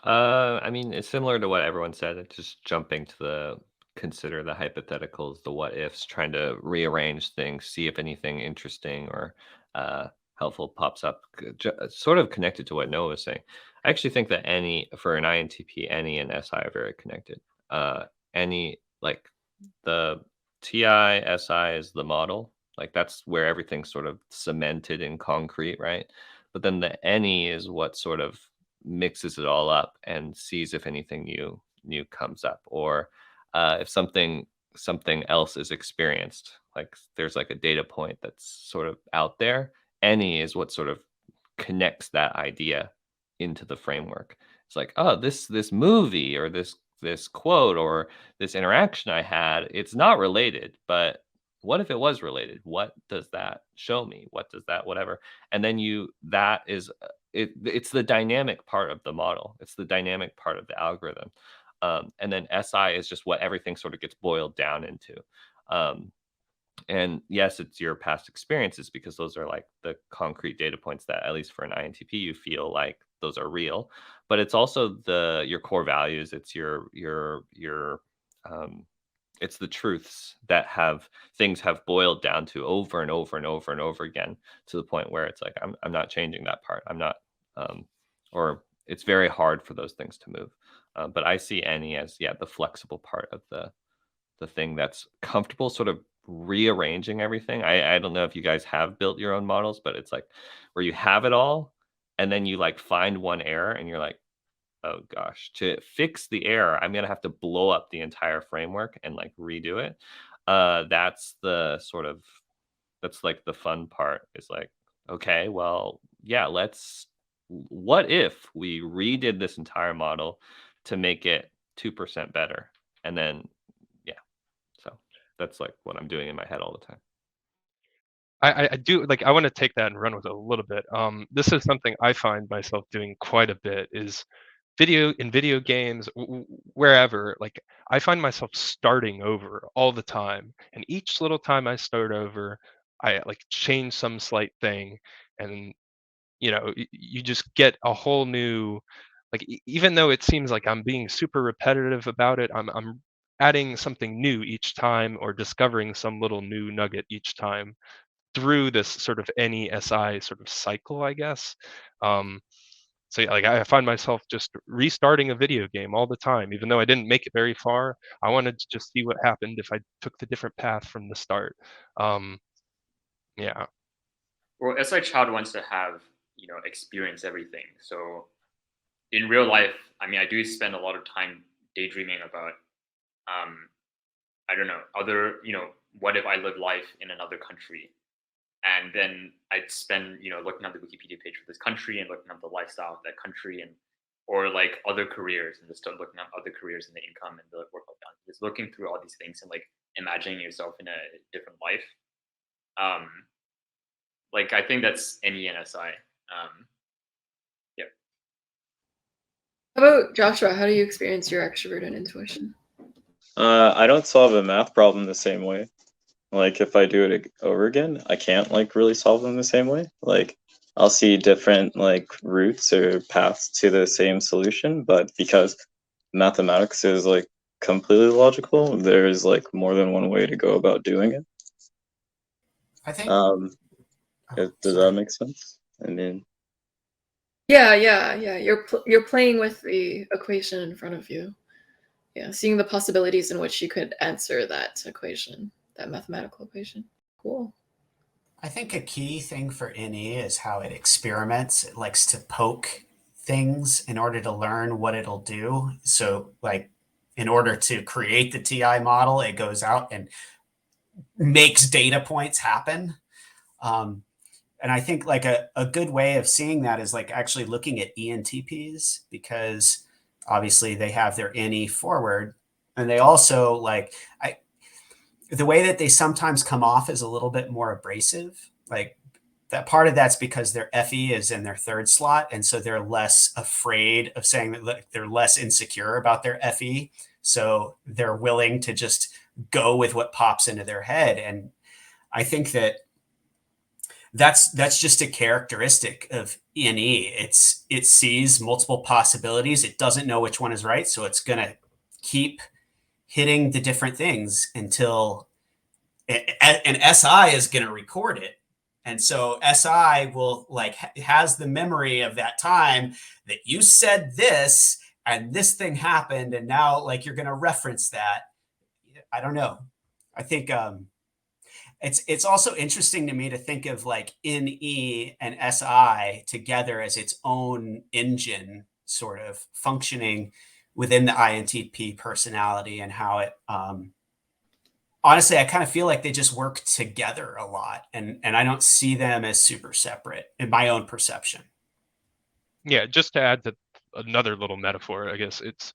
I mean, it's similar to what everyone said. It's just jumping to the consider the hypotheticals, the what ifs, trying to rearrange things, see if anything interesting or helpful pops up. Sort of connected to what Noah was saying. I actually think that any for an INTP, NE and SI are very connected. Any like the TI SI is the model, like that's where everything's sort of cemented in concrete, right? But then the NE is what sort of mixes it all up and sees if anything new comes up, or if something else is experienced, like there's like a data point that's sort of out there. NE is what sort of connects that idea into the framework. It's like, oh, this movie or this quote or this interaction I had, it's not related, but what if it was related? What does that show me? What does that whatever? And then that is it's the dynamic part of the model. It's the dynamic part of the algorithm. And then SI is just what everything sort of gets boiled down into. And yes, it's your past experiences because those are like the concrete data points that, at least for an INTP, you feel like those are real. But it's also your core values. It's your it's the truths that things have boiled down to over and over and over and over again, to the point where it's like I'm not changing that part. I'm not, or it's very hard for those things to move. But I see NE as the flexible part of the thing that's comfortable, sort of rearranging everything. I don't know if you guys have built your own models, but it's like where you have it all, and then you like find one error, and you're like, oh gosh, to fix the error, I'm gonna have to blow up the entire framework and like redo it. That's the sort of, that's like the fun part, is like, okay, well, yeah, what if we redid this entire model to make it 2% better? And then, yeah, so that's like what I'm doing in my head all the time. I do like, I want to take that and run with it a little bit. This is something I find myself doing quite a bit, is video games, wherever. Like, I find myself starting over all the time, and each little time I start over, I like change some slight thing, and you just get a whole new, like, even though it seems like I'm being super repetitive about it, I'm adding something new each time, or discovering some little new nugget each time through this sort of NESI sort of cycle, I guess. Um, so yeah, like, I find myself just restarting a video game all the time, even though I didn't make it very far. I wanted to just see what happened if I took the different path from the start. Um, yeah. Well, SI child wants to have, experience everything. So in real life, I mean, I do spend a lot of time daydreaming about, I don't know, other, what if I live life in another country? And then I'd spend, looking at the Wikipedia page for this country and looking at the lifestyle of that country, and or like other careers, and just start looking at other careers and the income and the work-life balance. Just looking through all these things and like imagining yourself in a different life. Like, I think that's NENSI. Yeah. How about Joshua? How do you experience your extrovert and intuition? I don't solve a math problem the same way. Like, if I do it over again, I can't like really solve them the same way. Like, I'll see different like routes or paths to the same solution, but because mathematics is like completely logical, there's like more than one way to go about doing it. I think. Does that make sense? I mean, Yeah. You're playing with the equation in front of you. Yeah, seeing the possibilities in which you could answer that equation, that mathematical equation. Cool. I think a key thing for NE is how it experiments. It likes to poke things in order to learn what it'll do. So, like, in order to create the TI model, it goes out and makes data points happen. And I think like a good way of seeing that is like actually looking at ENTPs, because obviously they have their NE forward, and they also like, the way that they sometimes come off is a little bit more abrasive. Like, that part of that's because their FE is in their third slot. And so they're less afraid of saying that, they're less insecure about their FE. So they're willing to just go with what pops into their head. And I think that that's just a characteristic of NE. It sees multiple possibilities. It doesn't know which one is right. So it's going to keep hitting the different things until and SI is going to record it. And so SI will like has the memory of that time that you said this and this thing happened. And now like you're going to reference that. I don't know. I think it's also interesting to me to think of like NE and SI together as its own engine, sort of functioning within the INTP personality, and how it honestly, I kind of feel like they just work together a lot, and I don't see them as super separate in my own perception. Yeah, just to add to another little metaphor, I guess it's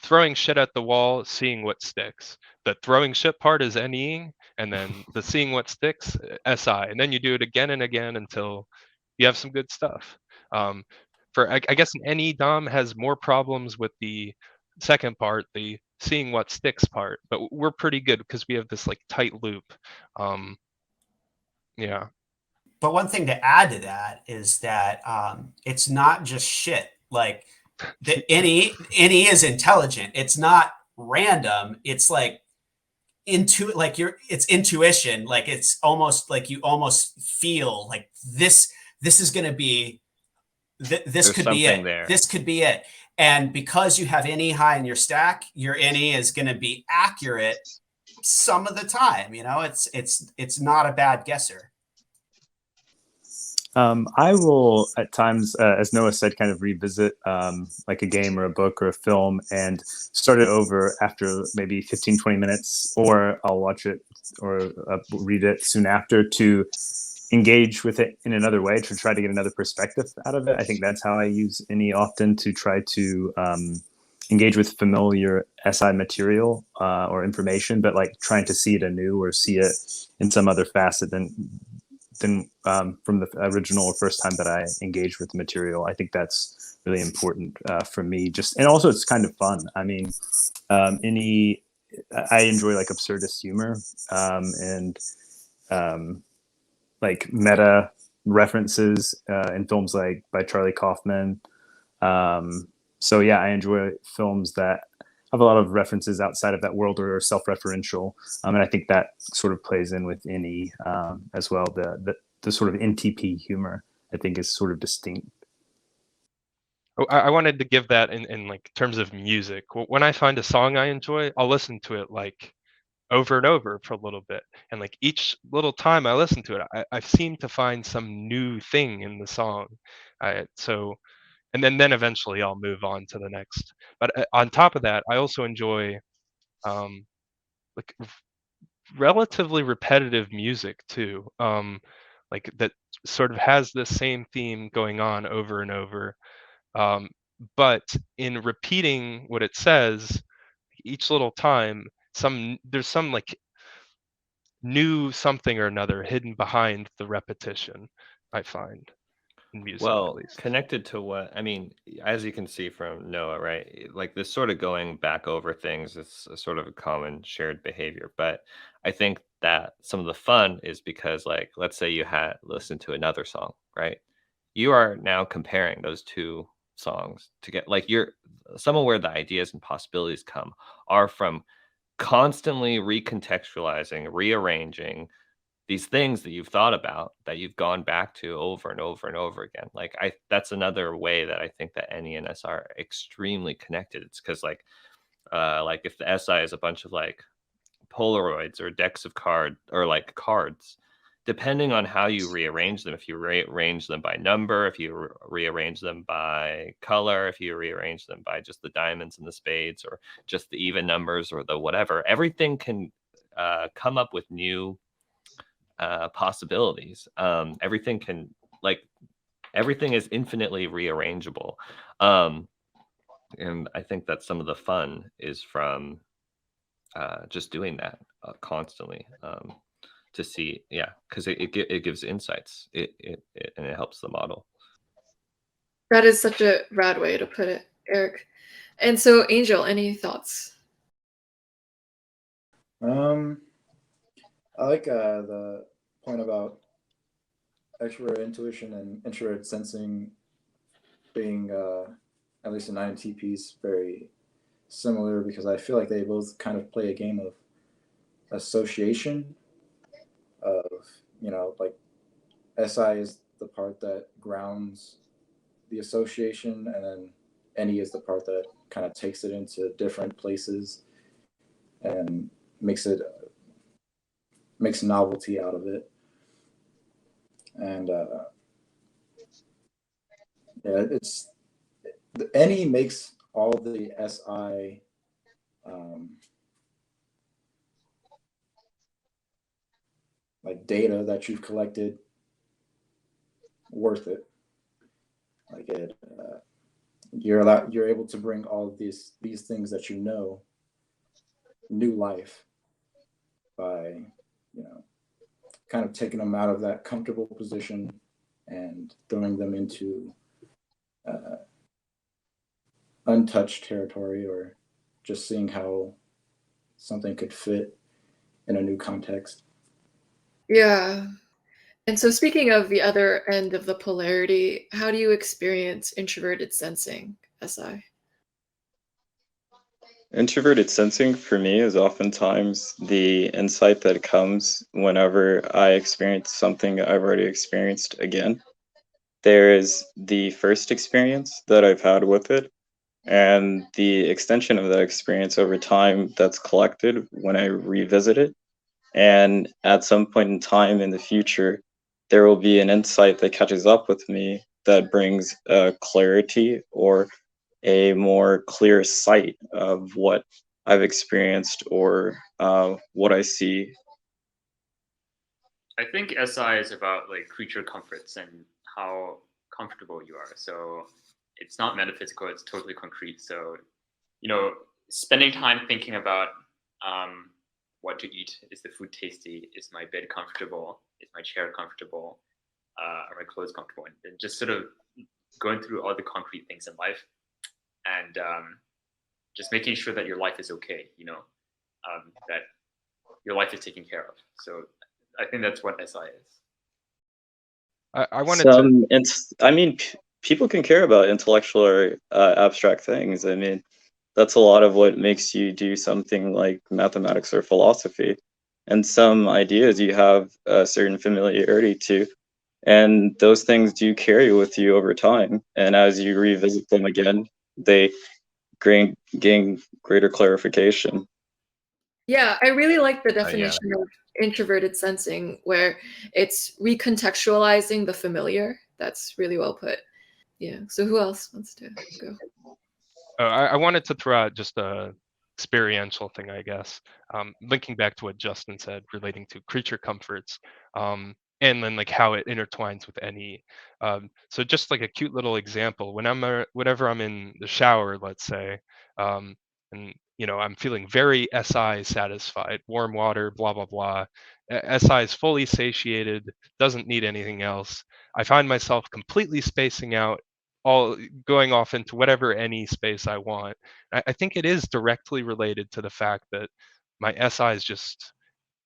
throwing shit at the wall, seeing what sticks. The throwing shit part is NEing, and then the seeing what sticks, SI. And then you do it again and again until you have some good stuff. I guess an NE Dom has more problems with the second part, the seeing what sticks part, but we're pretty good because we have this like tight loop. Yeah. But one thing to add to that is that it's not just shit. Like, the NE is intelligent. It's not random. It's like it's intuition. Like, it's almost like you almost feel like this is going to be this could be it. There. This could be it. And because you have NE high in your stack, your NE is going to be accurate some of the time. It's not a bad guesser. I will at times, as Noah said, kind of revisit like a game or a book or a film and start it over after maybe 15, 20 minutes, or I'll watch it or read it soon after to engage with it in another way, to try to get another perspective out of it. I think that's how I use Innie often, to try to engage with familiar SI material or information, but like trying to see it anew or see it in some other facet than from the original or first time that I engaged with the material. I think that's really important for me. And also it's kind of fun. I mean, I enjoy like absurdist humor and like meta references in films like by Charlie Kaufman. So yeah, I enjoy films that have a lot of references outside of that world or are self-referential, and I think that sort of plays in with Innie as well. The sort of INTP humor, I think, is sort of distinct. Oh, I wanted to give that in like terms of music. When I find a song I enjoy, I'll listen to it like over and over for a little bit, and like each little time I listen to it, I seem to find some new thing in the song. And then eventually I'll move on to the next. But on top of that, I also enjoy like relatively repetitive music too, like that sort of has the same theme going on over and over. But in repeating what it says each little time, there's some like new something or another hidden behind the repetition, I find, in music at Well, least. connected to what I mean, as you can see from Noah, right? Like this sort of going back over things is a sort of a common shared behavior. But I think that some of the fun is because, like, let's say you had listened to another song, right? You are now comparing those two songs to get like some of where the ideas and possibilities come are from constantly recontextualizing, rearranging these things that you've thought about that you've gone back to over and over and over again. Like that's another way that I think that NE and SI are extremely connected. It's because like if the SI is a bunch of like Polaroids or decks of cards or like cards, depending on how you rearrange them, if you rearrange them by number, if you rearrange them by color, if you rearrange them by just the diamonds and the spades or just the even numbers or the whatever, everything can come up with new possibilities. Everything can everything is infinitely rearrangeable. And I think that some of the fun is from just doing that constantly to see, because it gives insights. And it helps the model. That is such a rad way to put it, Eric. And so, Angel, any thoughts? I like the point about extrovert intuition and introverted sensing being, at least in INTPs, very similar, because I feel like they both kind of play a game of association of, like SI is the part that grounds the association, and then NE is the part that kind of takes it into different places and makes novelty out of it. And it's the NE makes all the SI like data that you've collected worth it. Like you're able to bring all of these things that new life by kind of taking them out of that comfortable position and throwing them into untouched territory, or just seeing how something could fit in a new context. Yeah. And so, speaking of the other end of the polarity, how do you experience introverted sensing, SI? Introverted sensing for me is oftentimes the insight that comes whenever I experience something I've already experienced again. There is the first experience that I've had with it, and the extension of that experience over time that's collected when I revisit it. And at some point in time in the future, there will be an insight that catches up with me that brings clarity or a more clear sight of what I've experienced or what I see. I think SI is about like creature comforts and how comfortable you are. So it's not metaphysical, it's totally concrete. So, spending time thinking about what to eat. Is the food tasty? Is my bed comfortable? Is my chair comfortable? Are my clothes comfortable? And just sort of going through all the concrete things in life and just making sure that your life is okay, that your life is taken care of. So I think that's what SI is. I wanted to. People can care about intellectual or abstract things. I mean, that's a lot of what makes you do something like mathematics or philosophy. And some ideas you have a certain familiarity to, and those things do carry with you over time. And as you revisit them again, they gain greater clarification. Yeah, I really like the yeah. definition of introverted sensing, where it's recontextualizing the familiar. That's really well put. Yeah. So who else wants to go? I wanted to throw out just a experiential thing, I guess, linking back to what Justin said relating to creature comforts, and then like how it intertwines with any. So just like a cute little example, whenever I'm in the shower, let's say, and I'm feeling very SI satisfied, warm water, blah blah blah. SI is fully satiated, doesn't need anything else. I find myself completely spacing out, all going off into whatever any space I want. I think it is directly related to the fact that my SI is just,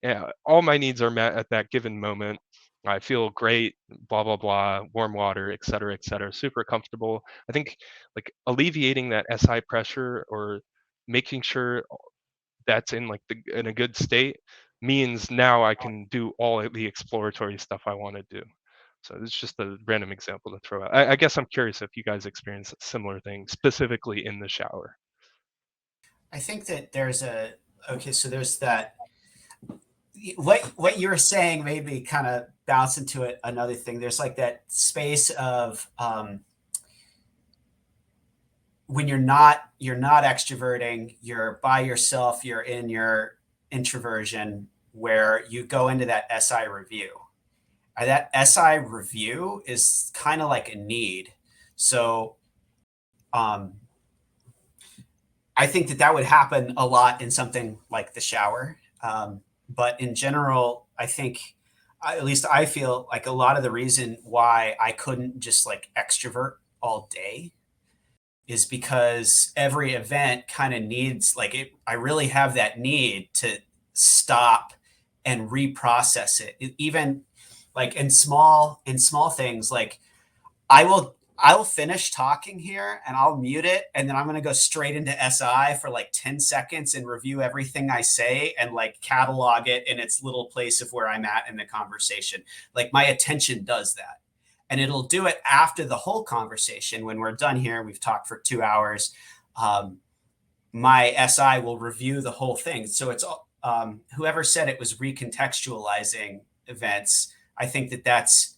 yeah, all my needs are met at that given moment. I feel great, blah blah blah, warm water, et cetera, super comfortable. I think like alleviating that SI pressure or making sure that's in in a good state means now I can do all of the exploratory stuff I want to do. So it's just a random example to throw out. I guess I'm curious if you guys experience a similar thing, specifically in the shower. I think that there's there's that. What you were saying made me kind of bounce into another thing. There's like that space of when you're not extroverting, you're by yourself, you're in your introversion, where you go into that SI review. That SI review is kind of like a need. So I think that would happen a lot in something like the shower. But in general, I think, at least I feel like a lot of the reason why I couldn't just like extrovert all day is because every event kind of needs I really have that need to stop and reprocess it. Even like in small things, like I'll finish talking here and I'll mute it. And then I'm going to go straight into SI for like 10 seconds and review everything I say and like catalog it in its little place of where I'm at in the conversation. Like my attention does that. And it'll do it after the whole conversation. When we're done here, we've talked for 2 hours. My SI will review the whole thing. So it's whoever said it was recontextualizing events. I think that's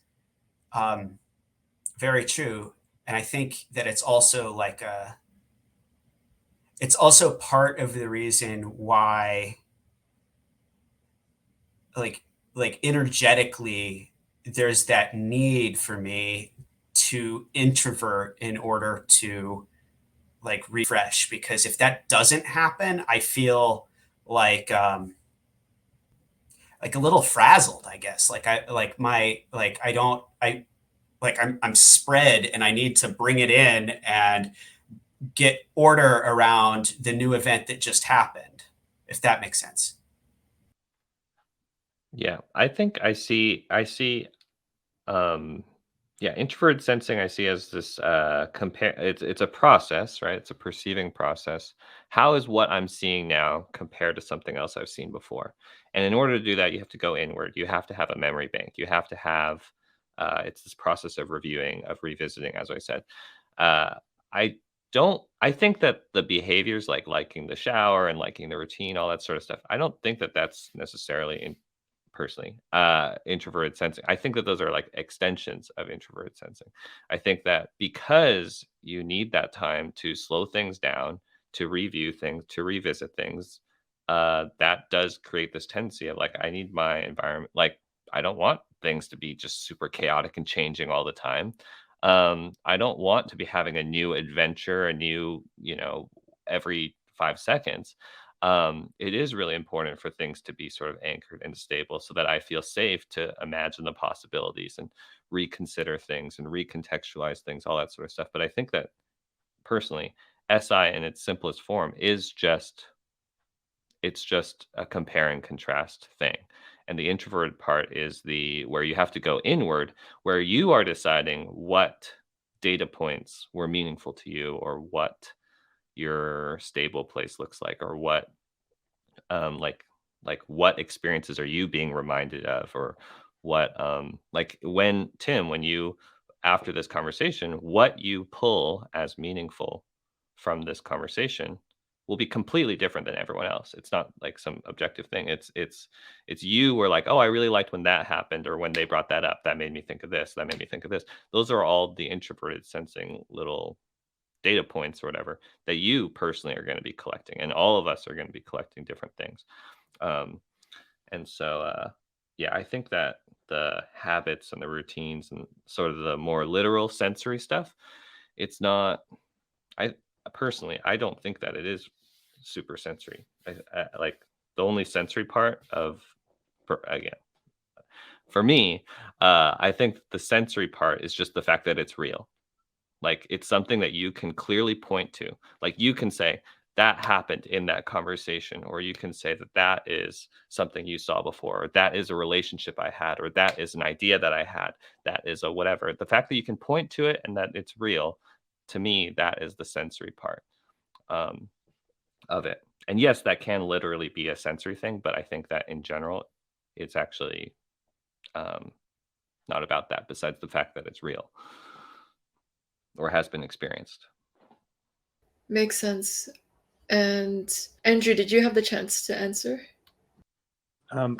very true. And I think that it's also it's also part of the reason why like energetically there's that need for me to introvert in order to like refresh, because if that doesn't happen, I feel like a little frazzled, I guess. I'm spread and I need to bring it in and get order around the new event that just happened, if that makes sense. Yeah, I think I see introverted sensing I see as this it's a process, right? It's a perceiving process. How is what I'm seeing now compared to something else I've seen before? And in order to do that, you have to go inward. You have to have a memory bank. You have to have it's this process of reviewing, of revisiting, as I said. I think that the behaviors like liking the shower and liking the routine, all that sort of stuff, I don't think that that's necessarily personally. Introverted sensing, I think that those are like extensions of introverted sensing. I think that because you need that time to slow things down, to review things, to revisit things, that does create this tendency of like, I need my environment. Like, I don't want things to be just super chaotic and changing all the time. I don't want to be having a new adventure, a new, every 5 seconds. It is really important for things to be sort of anchored and stable so that I feel safe to imagine the possibilities and reconsider things and recontextualize things, all that sort of stuff. But I think that personally, SI in its simplest form is just a compare and contrast thing. And the introverted part is where you have to go inward, where you are deciding what data points were meaningful to you, or what your stable place looks like, or what like what experiences are you being reminded of, or what like when you, after this conversation, what you pull as meaningful from this conversation will be completely different than everyone else. It's not like some objective thing. It's you were like, oh, I really liked when that happened, or when they brought that up, that made me think of this, that made me think of this. Those are all the introverted sensing little data points or whatever that you personally are going to be collecting, and all of us are going to be collecting different things. And so yeah, I think that the habits and the routines and sort of the more literal sensory stuff, it's not, I personally, I don't think that it is super sensory. I like the only sensory part of, again, for me, I think the sensory part is just the fact that it's real. Like, it's something that you can clearly point to. Like, you can say that happened in that conversation, or you can say that that is something you saw before, or that is a relationship I had, or that is an idea that I had, that is a whatever. The fact that you can point to it and that it's real, to me, that is the sensory part of it. And yes, that can literally be a sensory thing, but I think that in general, it's actually not about that, besides the fact that it's real or has been experienced. Makes sense. And Andrew, did you have the chance to answer? I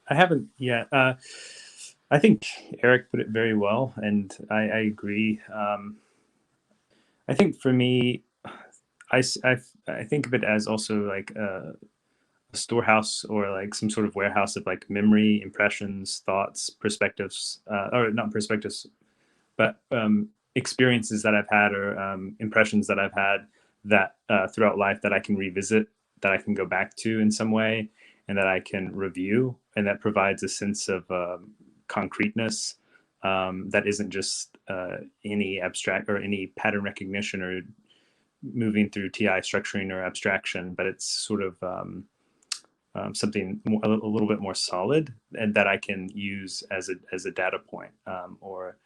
haven't yet. I think Eric put it very well, and I agree. I think for me, I think of it as also like a storehouse, or like some sort of warehouse of like memory, impressions, thoughts, perspectives, or not perspectives, but experiences that I've had, or impressions that I've had that throughout life that I can revisit, that I can go back to in some way, and that I can review, and that provides a sense of concreteness that isn't just any abstract or any pattern recognition or moving through TI structuring or abstraction, but it's sort of something a little bit more solid, and that I can use as a data point, or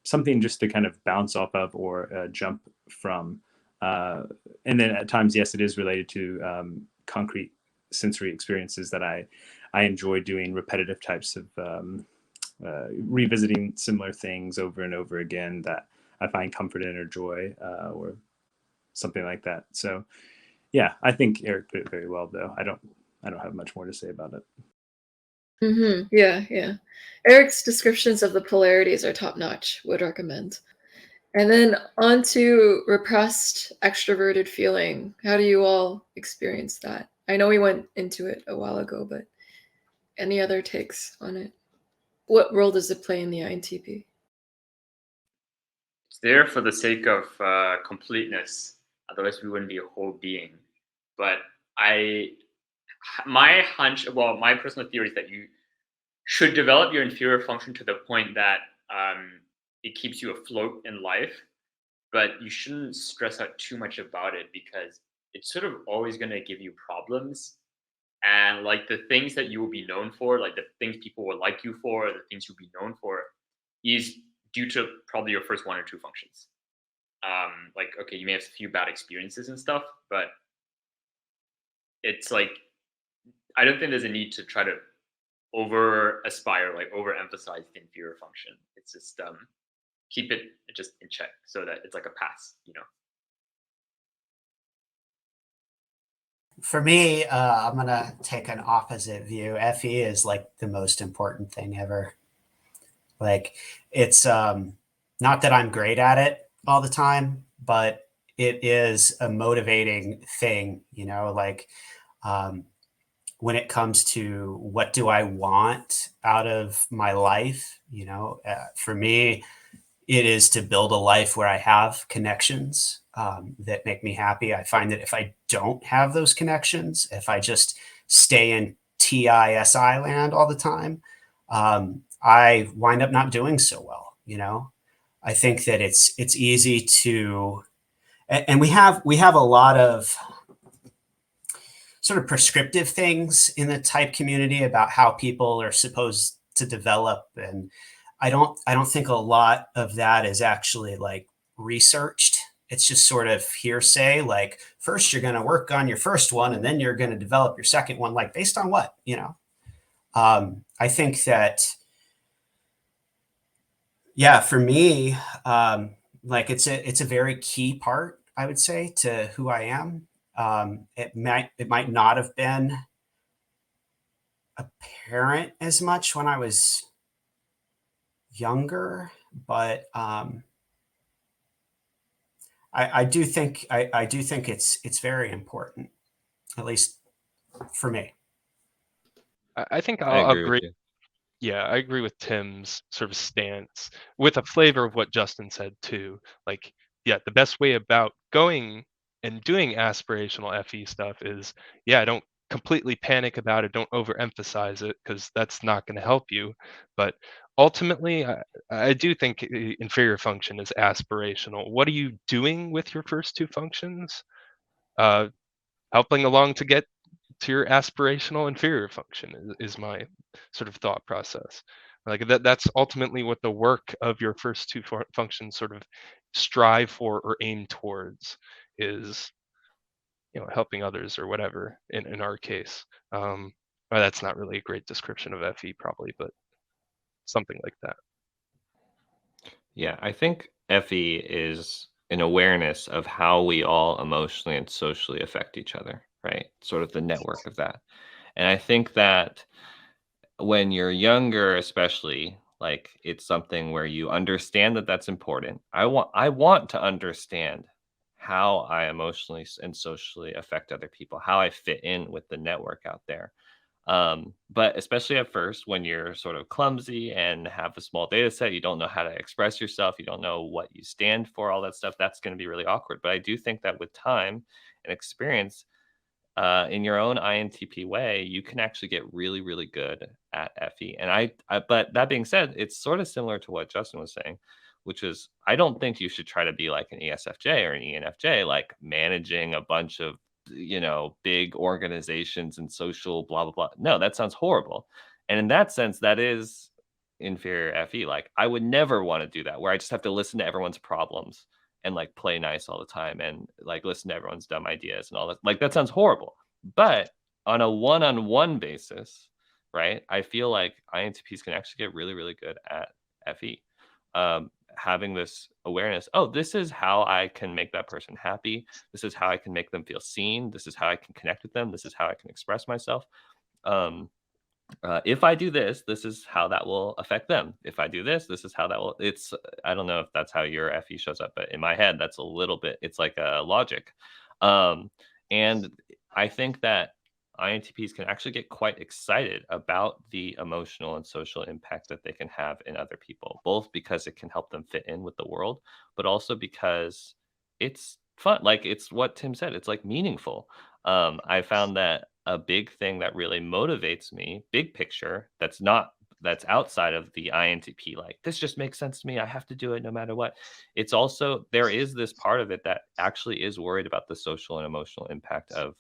something just to kind of bounce off of, or jump from. And then at times, yes, it is related to concrete sensory experiences that I enjoy doing repetitive types of revisiting similar things over and over again that I find comfort in, or joy, or something like that. So yeah, I think Eric put it very well, though. I don't have much more to say about it. Mm-hmm. Yeah. Eric's descriptions of the polarities are top notch. Would recommend. And then on to repressed extroverted feeling. How do you all experience that? I know we went into it a while ago, but any other takes on it? What role does it play in the INTP? It's there for the sake of completeness. Otherwise, we wouldn't be a whole being. But my hunch, well, my personal theory is that you should develop your inferior function to the point that it keeps you afloat in life, but you shouldn't stress out too much about it, because it's sort of always going to give you problems. And like the things that you will be known for, like the things people will like you for, the things you'll be known for, is due to probably your first one or two functions. Like, okay, you may have a few bad experiences and stuff, but it's like, I don't think there's a need to try to over aspire, like overemphasize the inferior function. It's just keep it just in check so that it's like a pass, For me, I'm gonna take an opposite view. FE is like the most important thing ever. Like it's not that I'm great at it all the time, but it is a motivating thing, you know, like when it comes to what do I want out of my life, you know, for me, it is to build a life where I have connections that make me happy. I find that if I don't have those connections, if I just stay in TISI land all the time, I wind up not doing so well. You know, I think that it's easy to, and we have a lot of sort of prescriptive things in the type community about how people are supposed to develop, and I don't think a lot of that is actually like researched. It's just sort of hearsay. Like first you're going to work on your first one and then you're going to develop your second one. Like based on what, you know? I think that, yeah, for me, like it's a very key part, I would say, to who I am. It might not have been apparent as much when I was younger, but I do think it's very important, at least for me. I think I I'll agree with agree. you. Yeah, I agree with Tim's sort of stance with a flavor of what Justin said too. Like, yeah, the best way about going and doing aspirational FE stuff is, yeah, don't completely panic about it. Don't overemphasize it because that's not going to help you. But ultimately, I do think inferior function is aspirational. What are you doing with your first two functions? Uh, Helping along to get to your aspirational inferior function is my sort of thought process. Like that's ultimately what the work of your first two functions sort of strive for or aim towards is, helping others or whatever in our case. Well, that's not really a great description of FE probably, but something like that. Yeah, I think FE is an awareness of how we all emotionally and socially affect each other, right? Sort of the network of that. And I think that when you're younger, especially, like it's something where you understand that that's important. I want to understand how I emotionally and socially affect other people, how I fit in with the network out there. But especially at first, when you're sort of clumsy and have a small data set, you don't know how to express yourself, you don't know what you stand for, all that stuff, that's going to be really awkward. But I do think that with time and experience, in your own INTP way, you can actually get really, really good at FE. And but that being said, it's sort of similar to what Justin was saying, which is I don't think you should try to be like an ESFJ or an ENFJ, like managing a bunch of, big organizations and social blah, blah, blah. No, that sounds horrible. And in that sense, that is inferior FE. Like I would never want to do that where I just have to listen to everyone's problems and like play nice all the time and like listen to everyone's dumb ideas and all that. Like that sounds horrible. But on a one-on-one basis, right? I feel like INTPs can actually get really, really good at FE. Having this awareness, oh, this is how I can make that person happy. This is how I can make them feel seen. This is how I can connect with them. This is how I can express myself. If I do this, this is how that will affect them. If I do this, this is how that will. I don't know if that's how your FE shows up, but in my head, that's a little bit, it's like a logic. And I think that INTPs can actually get quite excited about the emotional and social impact that they can have in other people, both because it can help them fit in with the world, but also because it's fun. Like it's what Tim said, it's like meaningful. I found that a big thing that really motivates me, big picture, that's outside of the INTP, like this just makes sense to me. I have to do it no matter what. It's also there is this part of it that actually is worried about the social and emotional impact of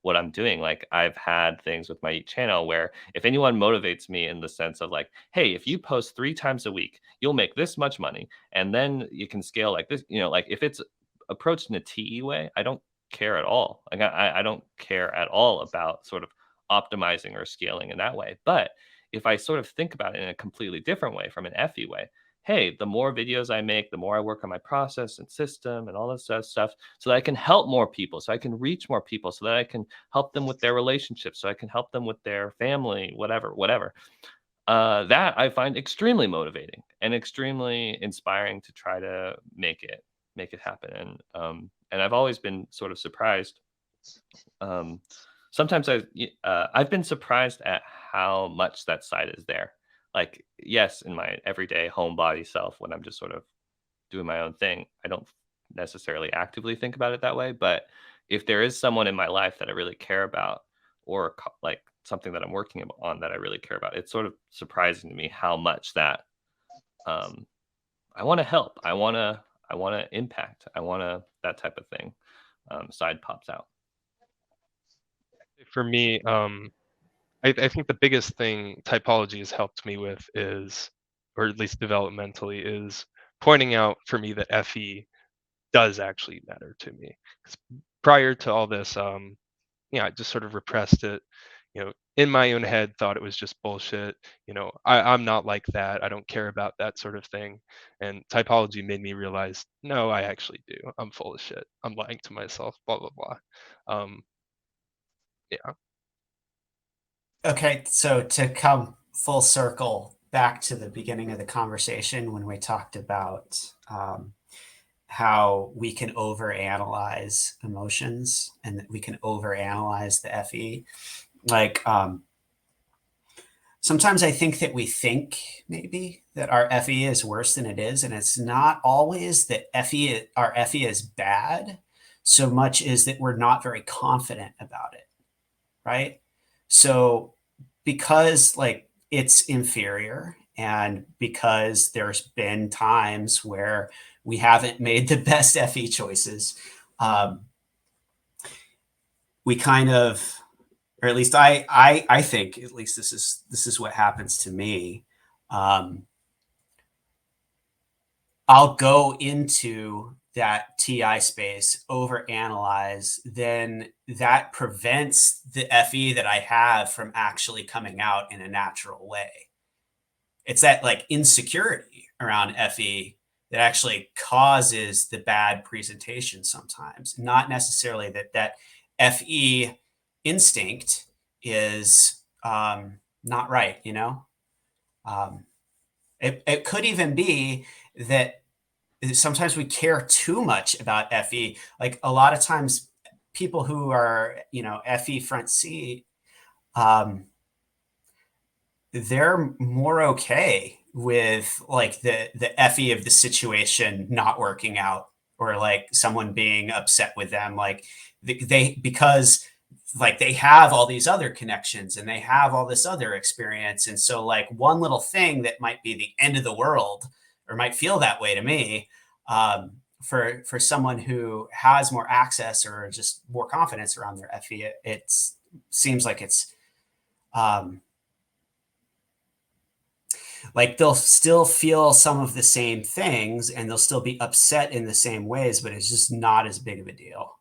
what I'm doing. Like I've had things with my channel where if anyone motivates me in the sense of like, hey, if you post 3 times a week, you'll make this much money, and then you can scale like this, like if it's approached in a TE way, I don't care at all. Like I don't care at all about sort of optimizing or scaling in that way. But if I sort of think about it in a completely different way from an FE way, hey, the more videos I make, the more I work on my process and system and all this stuff, so that I can help more people, so I can reach more people, so that I can help them with their relationships, so I can help them with their family, whatever. That I find extremely motivating and extremely inspiring to try to make it happen. And I've always been sort of surprised. Sometimes I've been surprised at how much that side is there. Like, yes, in my everyday homebody self, when I'm just sort of doing my own thing, I don't necessarily actively think about it that way. But if there is someone in my life that I really care about, or like something that I'm working on that I really care about, it's sort of surprising to me how much that I want to help, I want to impact, that type of thing side pops out. For me, I think the biggest thing typology has helped me with is, or at least developmentally, is pointing out for me that FE does actually matter to me. 'Cause prior to all this, I just sort of repressed it, in my own head, thought it was just bullshit. I'm not like that. I don't care about that sort of thing. And typology made me realize, no, I actually do. I'm full of shit. I'm lying to myself, blah, blah, blah. Yeah. Okay, so to come full circle back to the beginning of the conversation when we talked about how we can overanalyze emotions and that we can overanalyze the FE. Like sometimes I think that we think maybe that our FE is worse than it is, and it's not always that our FE is bad, so much as that we're not very confident about it, right? So because like it's inferior, and because there's been times where we haven't made the best FE choices, we kind of, or at least I think, at least this is what happens to me. I'll go into that TI space, overanalyze, then that prevents the FE that I have from actually coming out in a natural way. It's that like insecurity around FE that actually causes the bad presentation sometimes, not necessarily that FE instinct is not right, it could even be that sometimes we care too much about FE. Like a lot of times people who are, FE front seat, they're more okay with like the FE of the situation not working out, or like someone being upset with them. Like because like they have all these other connections and they have all this other experience. And so like one little thing that might be the end of the world, or might feel that way to me, for someone who has more access or just more confidence around their FE, it seems like it's like they'll still feel some of the same things and they'll still be upset in the same ways, but it's just not as big of a deal.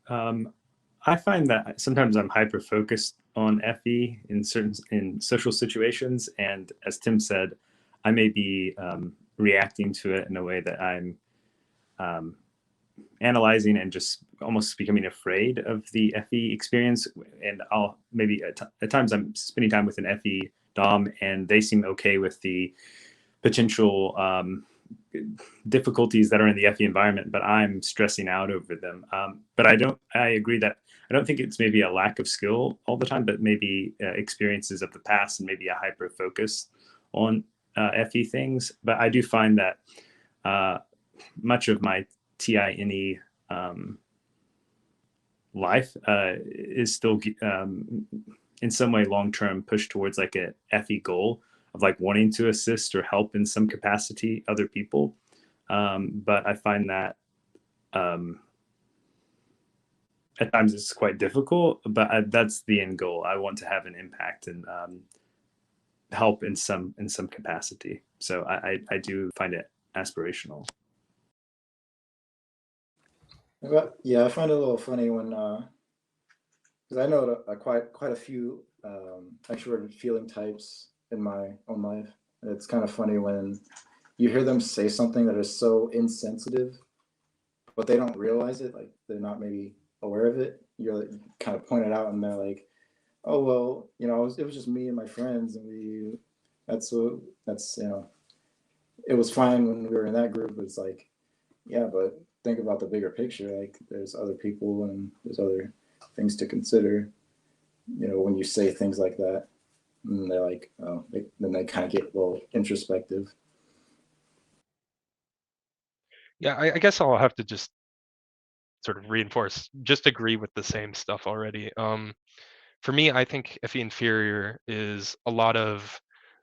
I find that sometimes I'm hyper focused on FE in social situations, and as Tim said, I may be reacting to it in a way that I'm analyzing and just almost becoming afraid of the FE experience. And I'll maybe at times I'm spending time with an FE Dom, and they seem okay with the potential difficulties that are in the FE environment, but I'm stressing out over them. But I agree that I don't think it's maybe a lack of skill all the time, but maybe experiences of the past and maybe a hyper focus on FE things. But I do find that much of my TI-NE life is still in some way long-term pushed towards like a FE goal of like wanting to assist or help in some capacity other people. But I find that at times it's quite difficult, but that's the end goal. I want to have an impact and help in some capacity. So I do find it aspirational. Yeah, I find it a little funny when, because I know quite a few extroverted feeling types in my own life, It's kind of funny when you hear them say something that is so insensitive, but they don't realize it, like they're not maybe aware of it. You're kind of point it out and they're like, oh, well, you know, it was just me and my friends and that's, you know, it was fine when we were in that group. It's like, yeah, but think about the bigger picture. Like there's other people and there's other things to consider, you know, when you say things like that. And they're like, oh, then they kind of get a little introspective. Yeah, I guess I'll have to just sort of reinforce, just agree with the same stuff already. For me, I think FE inferior is a lot of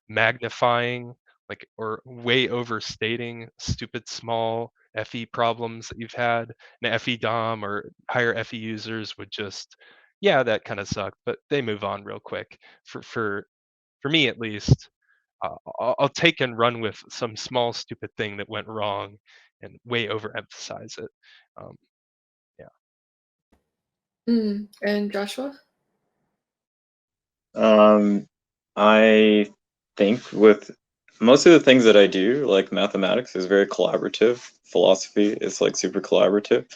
magnifying, like, or way overstating stupid small FE problems that you've had. And FE Dom or higher FE users would just, yeah, that kind of sucked, but they move on real quick. For me at least, I'll take and run with some small stupid thing that went wrong and way overemphasize it. Um, And Joshua? I think with most of the things that I do, like mathematics is very collaborative. Philosophy is like super collaborative.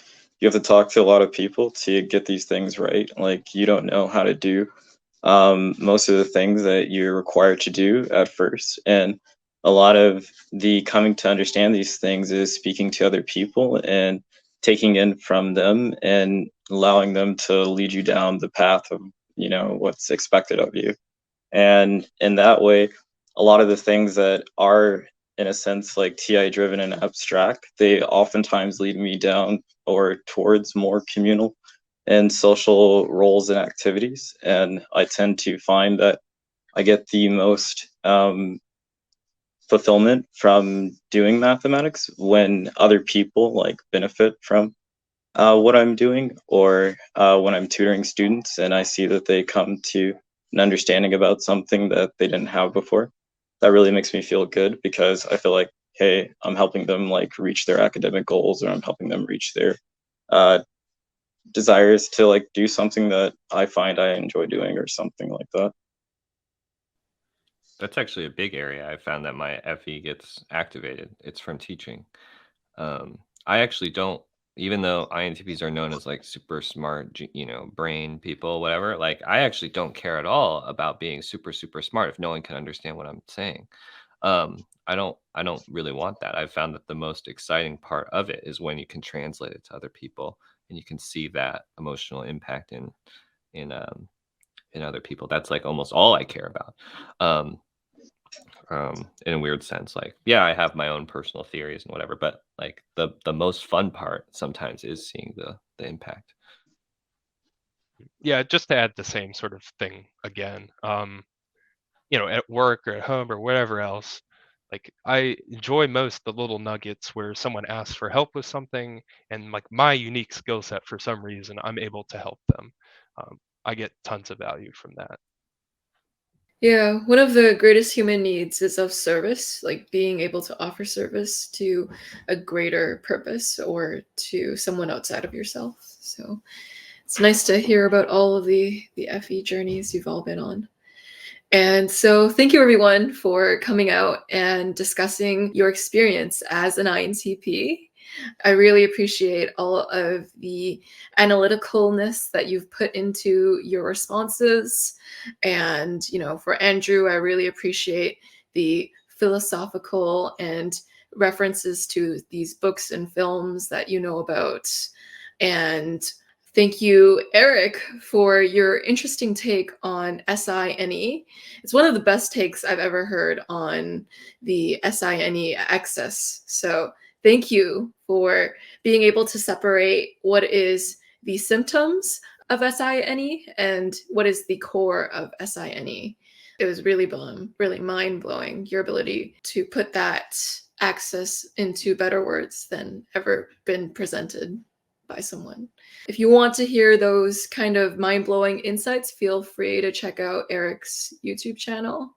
You have to talk to a lot of people to get these things right. Like you don't know how to do most of the things that you're required to do at first. And a lot of the coming to understand these things is speaking to other people and taking in from them and allowing them to lead you down the path of, you know, what's expected of you. And in that way, a lot of the things that are, in a sense, like TI driven and abstract, they oftentimes lead me down or towards more communal and social roles and activities. And I tend to find that I get the most fulfillment from doing mathematics when other people like benefit from what I'm doing, or when I'm tutoring students and I see that they come to an understanding about something that they didn't have before. That really makes me feel good because I feel like, hey, I'm helping them like reach their academic goals, or I'm helping them reach their uh, desires to like do something that I find I enjoy doing or something like that. That's actually a big area. I found that my FE gets activated. It's from teaching. I actually don't, even though INTPs are known as like super smart, you know, brain people, whatever, like I actually don't care at all about being super, super smart if no one can understand what I'm saying. I don't really want that. I've found that the most exciting part of it is when you can translate it to other people and you can see that emotional impact in other people. That's like almost all I care about. In a weird sense, like, yeah, I have my own personal theories and whatever, but like the most fun part sometimes is seeing the impact. yeah, just to add the same sort of thing again, you know, at work or at home or whatever else, like I enjoy most the little nuggets where someone asks for help with something and like my unique skill set, for some reason, I'm able to help them. I get tons of value from that. Yeah, one of the greatest human needs is of service, like being able to offer service to a greater purpose or to someone outside of yourself. So it's nice to hear about all of the FE journeys you've all been on. And so thank you everyone for coming out and discussing your experience as an INTP. I really appreciate all of the analyticalness that you've put into your responses. And, you know, for Andrew, I really appreciate the philosophical and references to these books and films that you know about. And thank you, Eric, for your interesting take on SINE. It's one of the best takes I've ever heard on the SINE axis. So thank you for being able to separate what is the symptoms of SINE and what is the core of SINE. It was really mind-blowing, your ability to put that axis into better words than ever been presented by someone. If you want to hear those kind of mind-blowing insights, feel free to check out Eric's YouTube channel.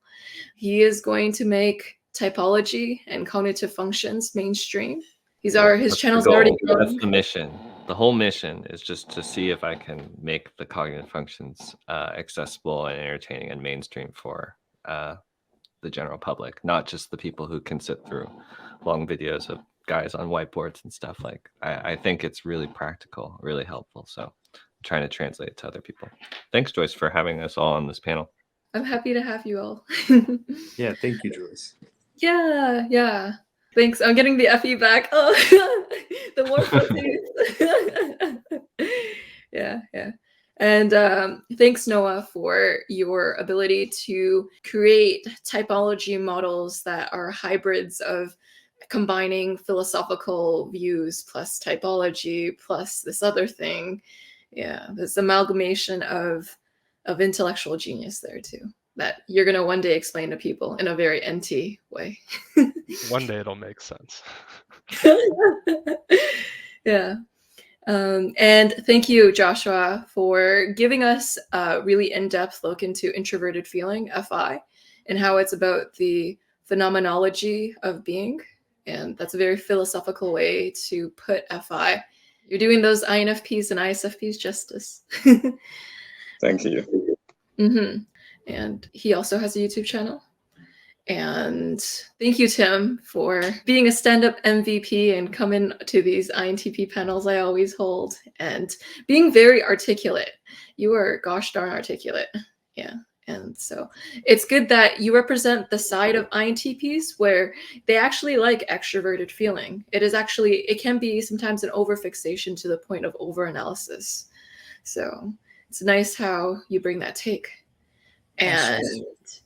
He is going to make typology and cognitive functions mainstream. His channel's already grown. That's the mission. The whole mission is just to see if I can make the cognitive functions accessible and entertaining and mainstream for the the general public, not just the people who can sit through long videos of guys on whiteboards and stuff. Like, I think it's really practical, really helpful. So I'm trying to translate it to other people. Thanks, Joyce, for having us all on this panel. I'm happy to have you all. Yeah, thank you, Joyce. Yeah. Thanks. I'm getting the FE back. Oh, the more fuzzies. Yeah. And thanks, Noah, for your ability to create typology models that are hybrids of combining philosophical views plus typology plus this other thing. Yeah, this amalgamation of intellectual genius there too, that you're going to one day explain to people in a very NT way. One day it'll make sense. Yeah. And thank you, Joshua, for giving us a really in-depth look into introverted feeling, FI, and how it's about the phenomenology of being. And that's a very philosophical way to put FI. You're doing those INFPs and ISFPs justice. Thank you. Mm-hmm. And he also has a YouTube channel. And thank you, Tim, for being a stand-up MVP and coming to these INTP panels I always hold and being very articulate. You are gosh darn articulate. Yeah. And so it's good that you represent the side of INTPs where they actually like extroverted feeling. It can be sometimes an overfixation to the point of overanalysis. So it's nice how you bring that take. And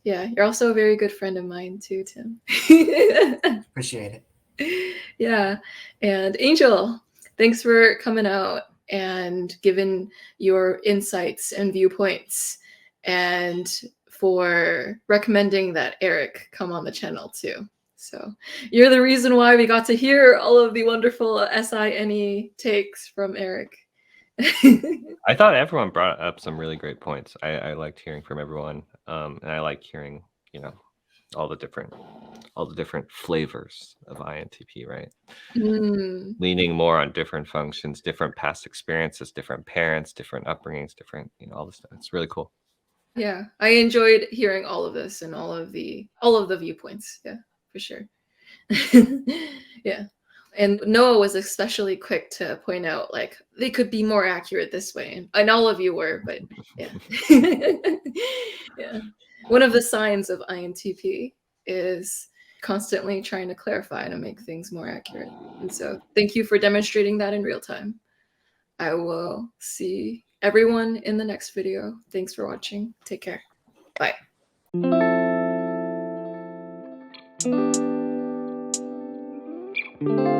yeah, you're also a very good friend of mine too, Tim. Appreciate it. Yeah. And Angel, thanks for coming out and giving your insights and viewpoints, and for recommending that Eric come on the channel too. So you're the reason why we got to hear all of the wonderful SINE takes from Eric. I thought everyone brought up some really great points. I liked hearing from everyone, and I like hearing, all the different flavors of INTP, right? Leaning more on different functions, different past experiences, different parents, different upbringings, different, all this stuff. It's really cool. Yeah, I enjoyed hearing all of this and all of the viewpoints. Yeah, for sure. Yeah. And Noah was especially quick to point out, like, they could be more accurate this way. And all of you were, but yeah. Yeah. One of the signs of INTP is constantly trying to clarify and to make things more accurate. And so thank you for demonstrating that in real time. I will see everyone in the next video. Thanks for watching. Take care. Bye. Thank you.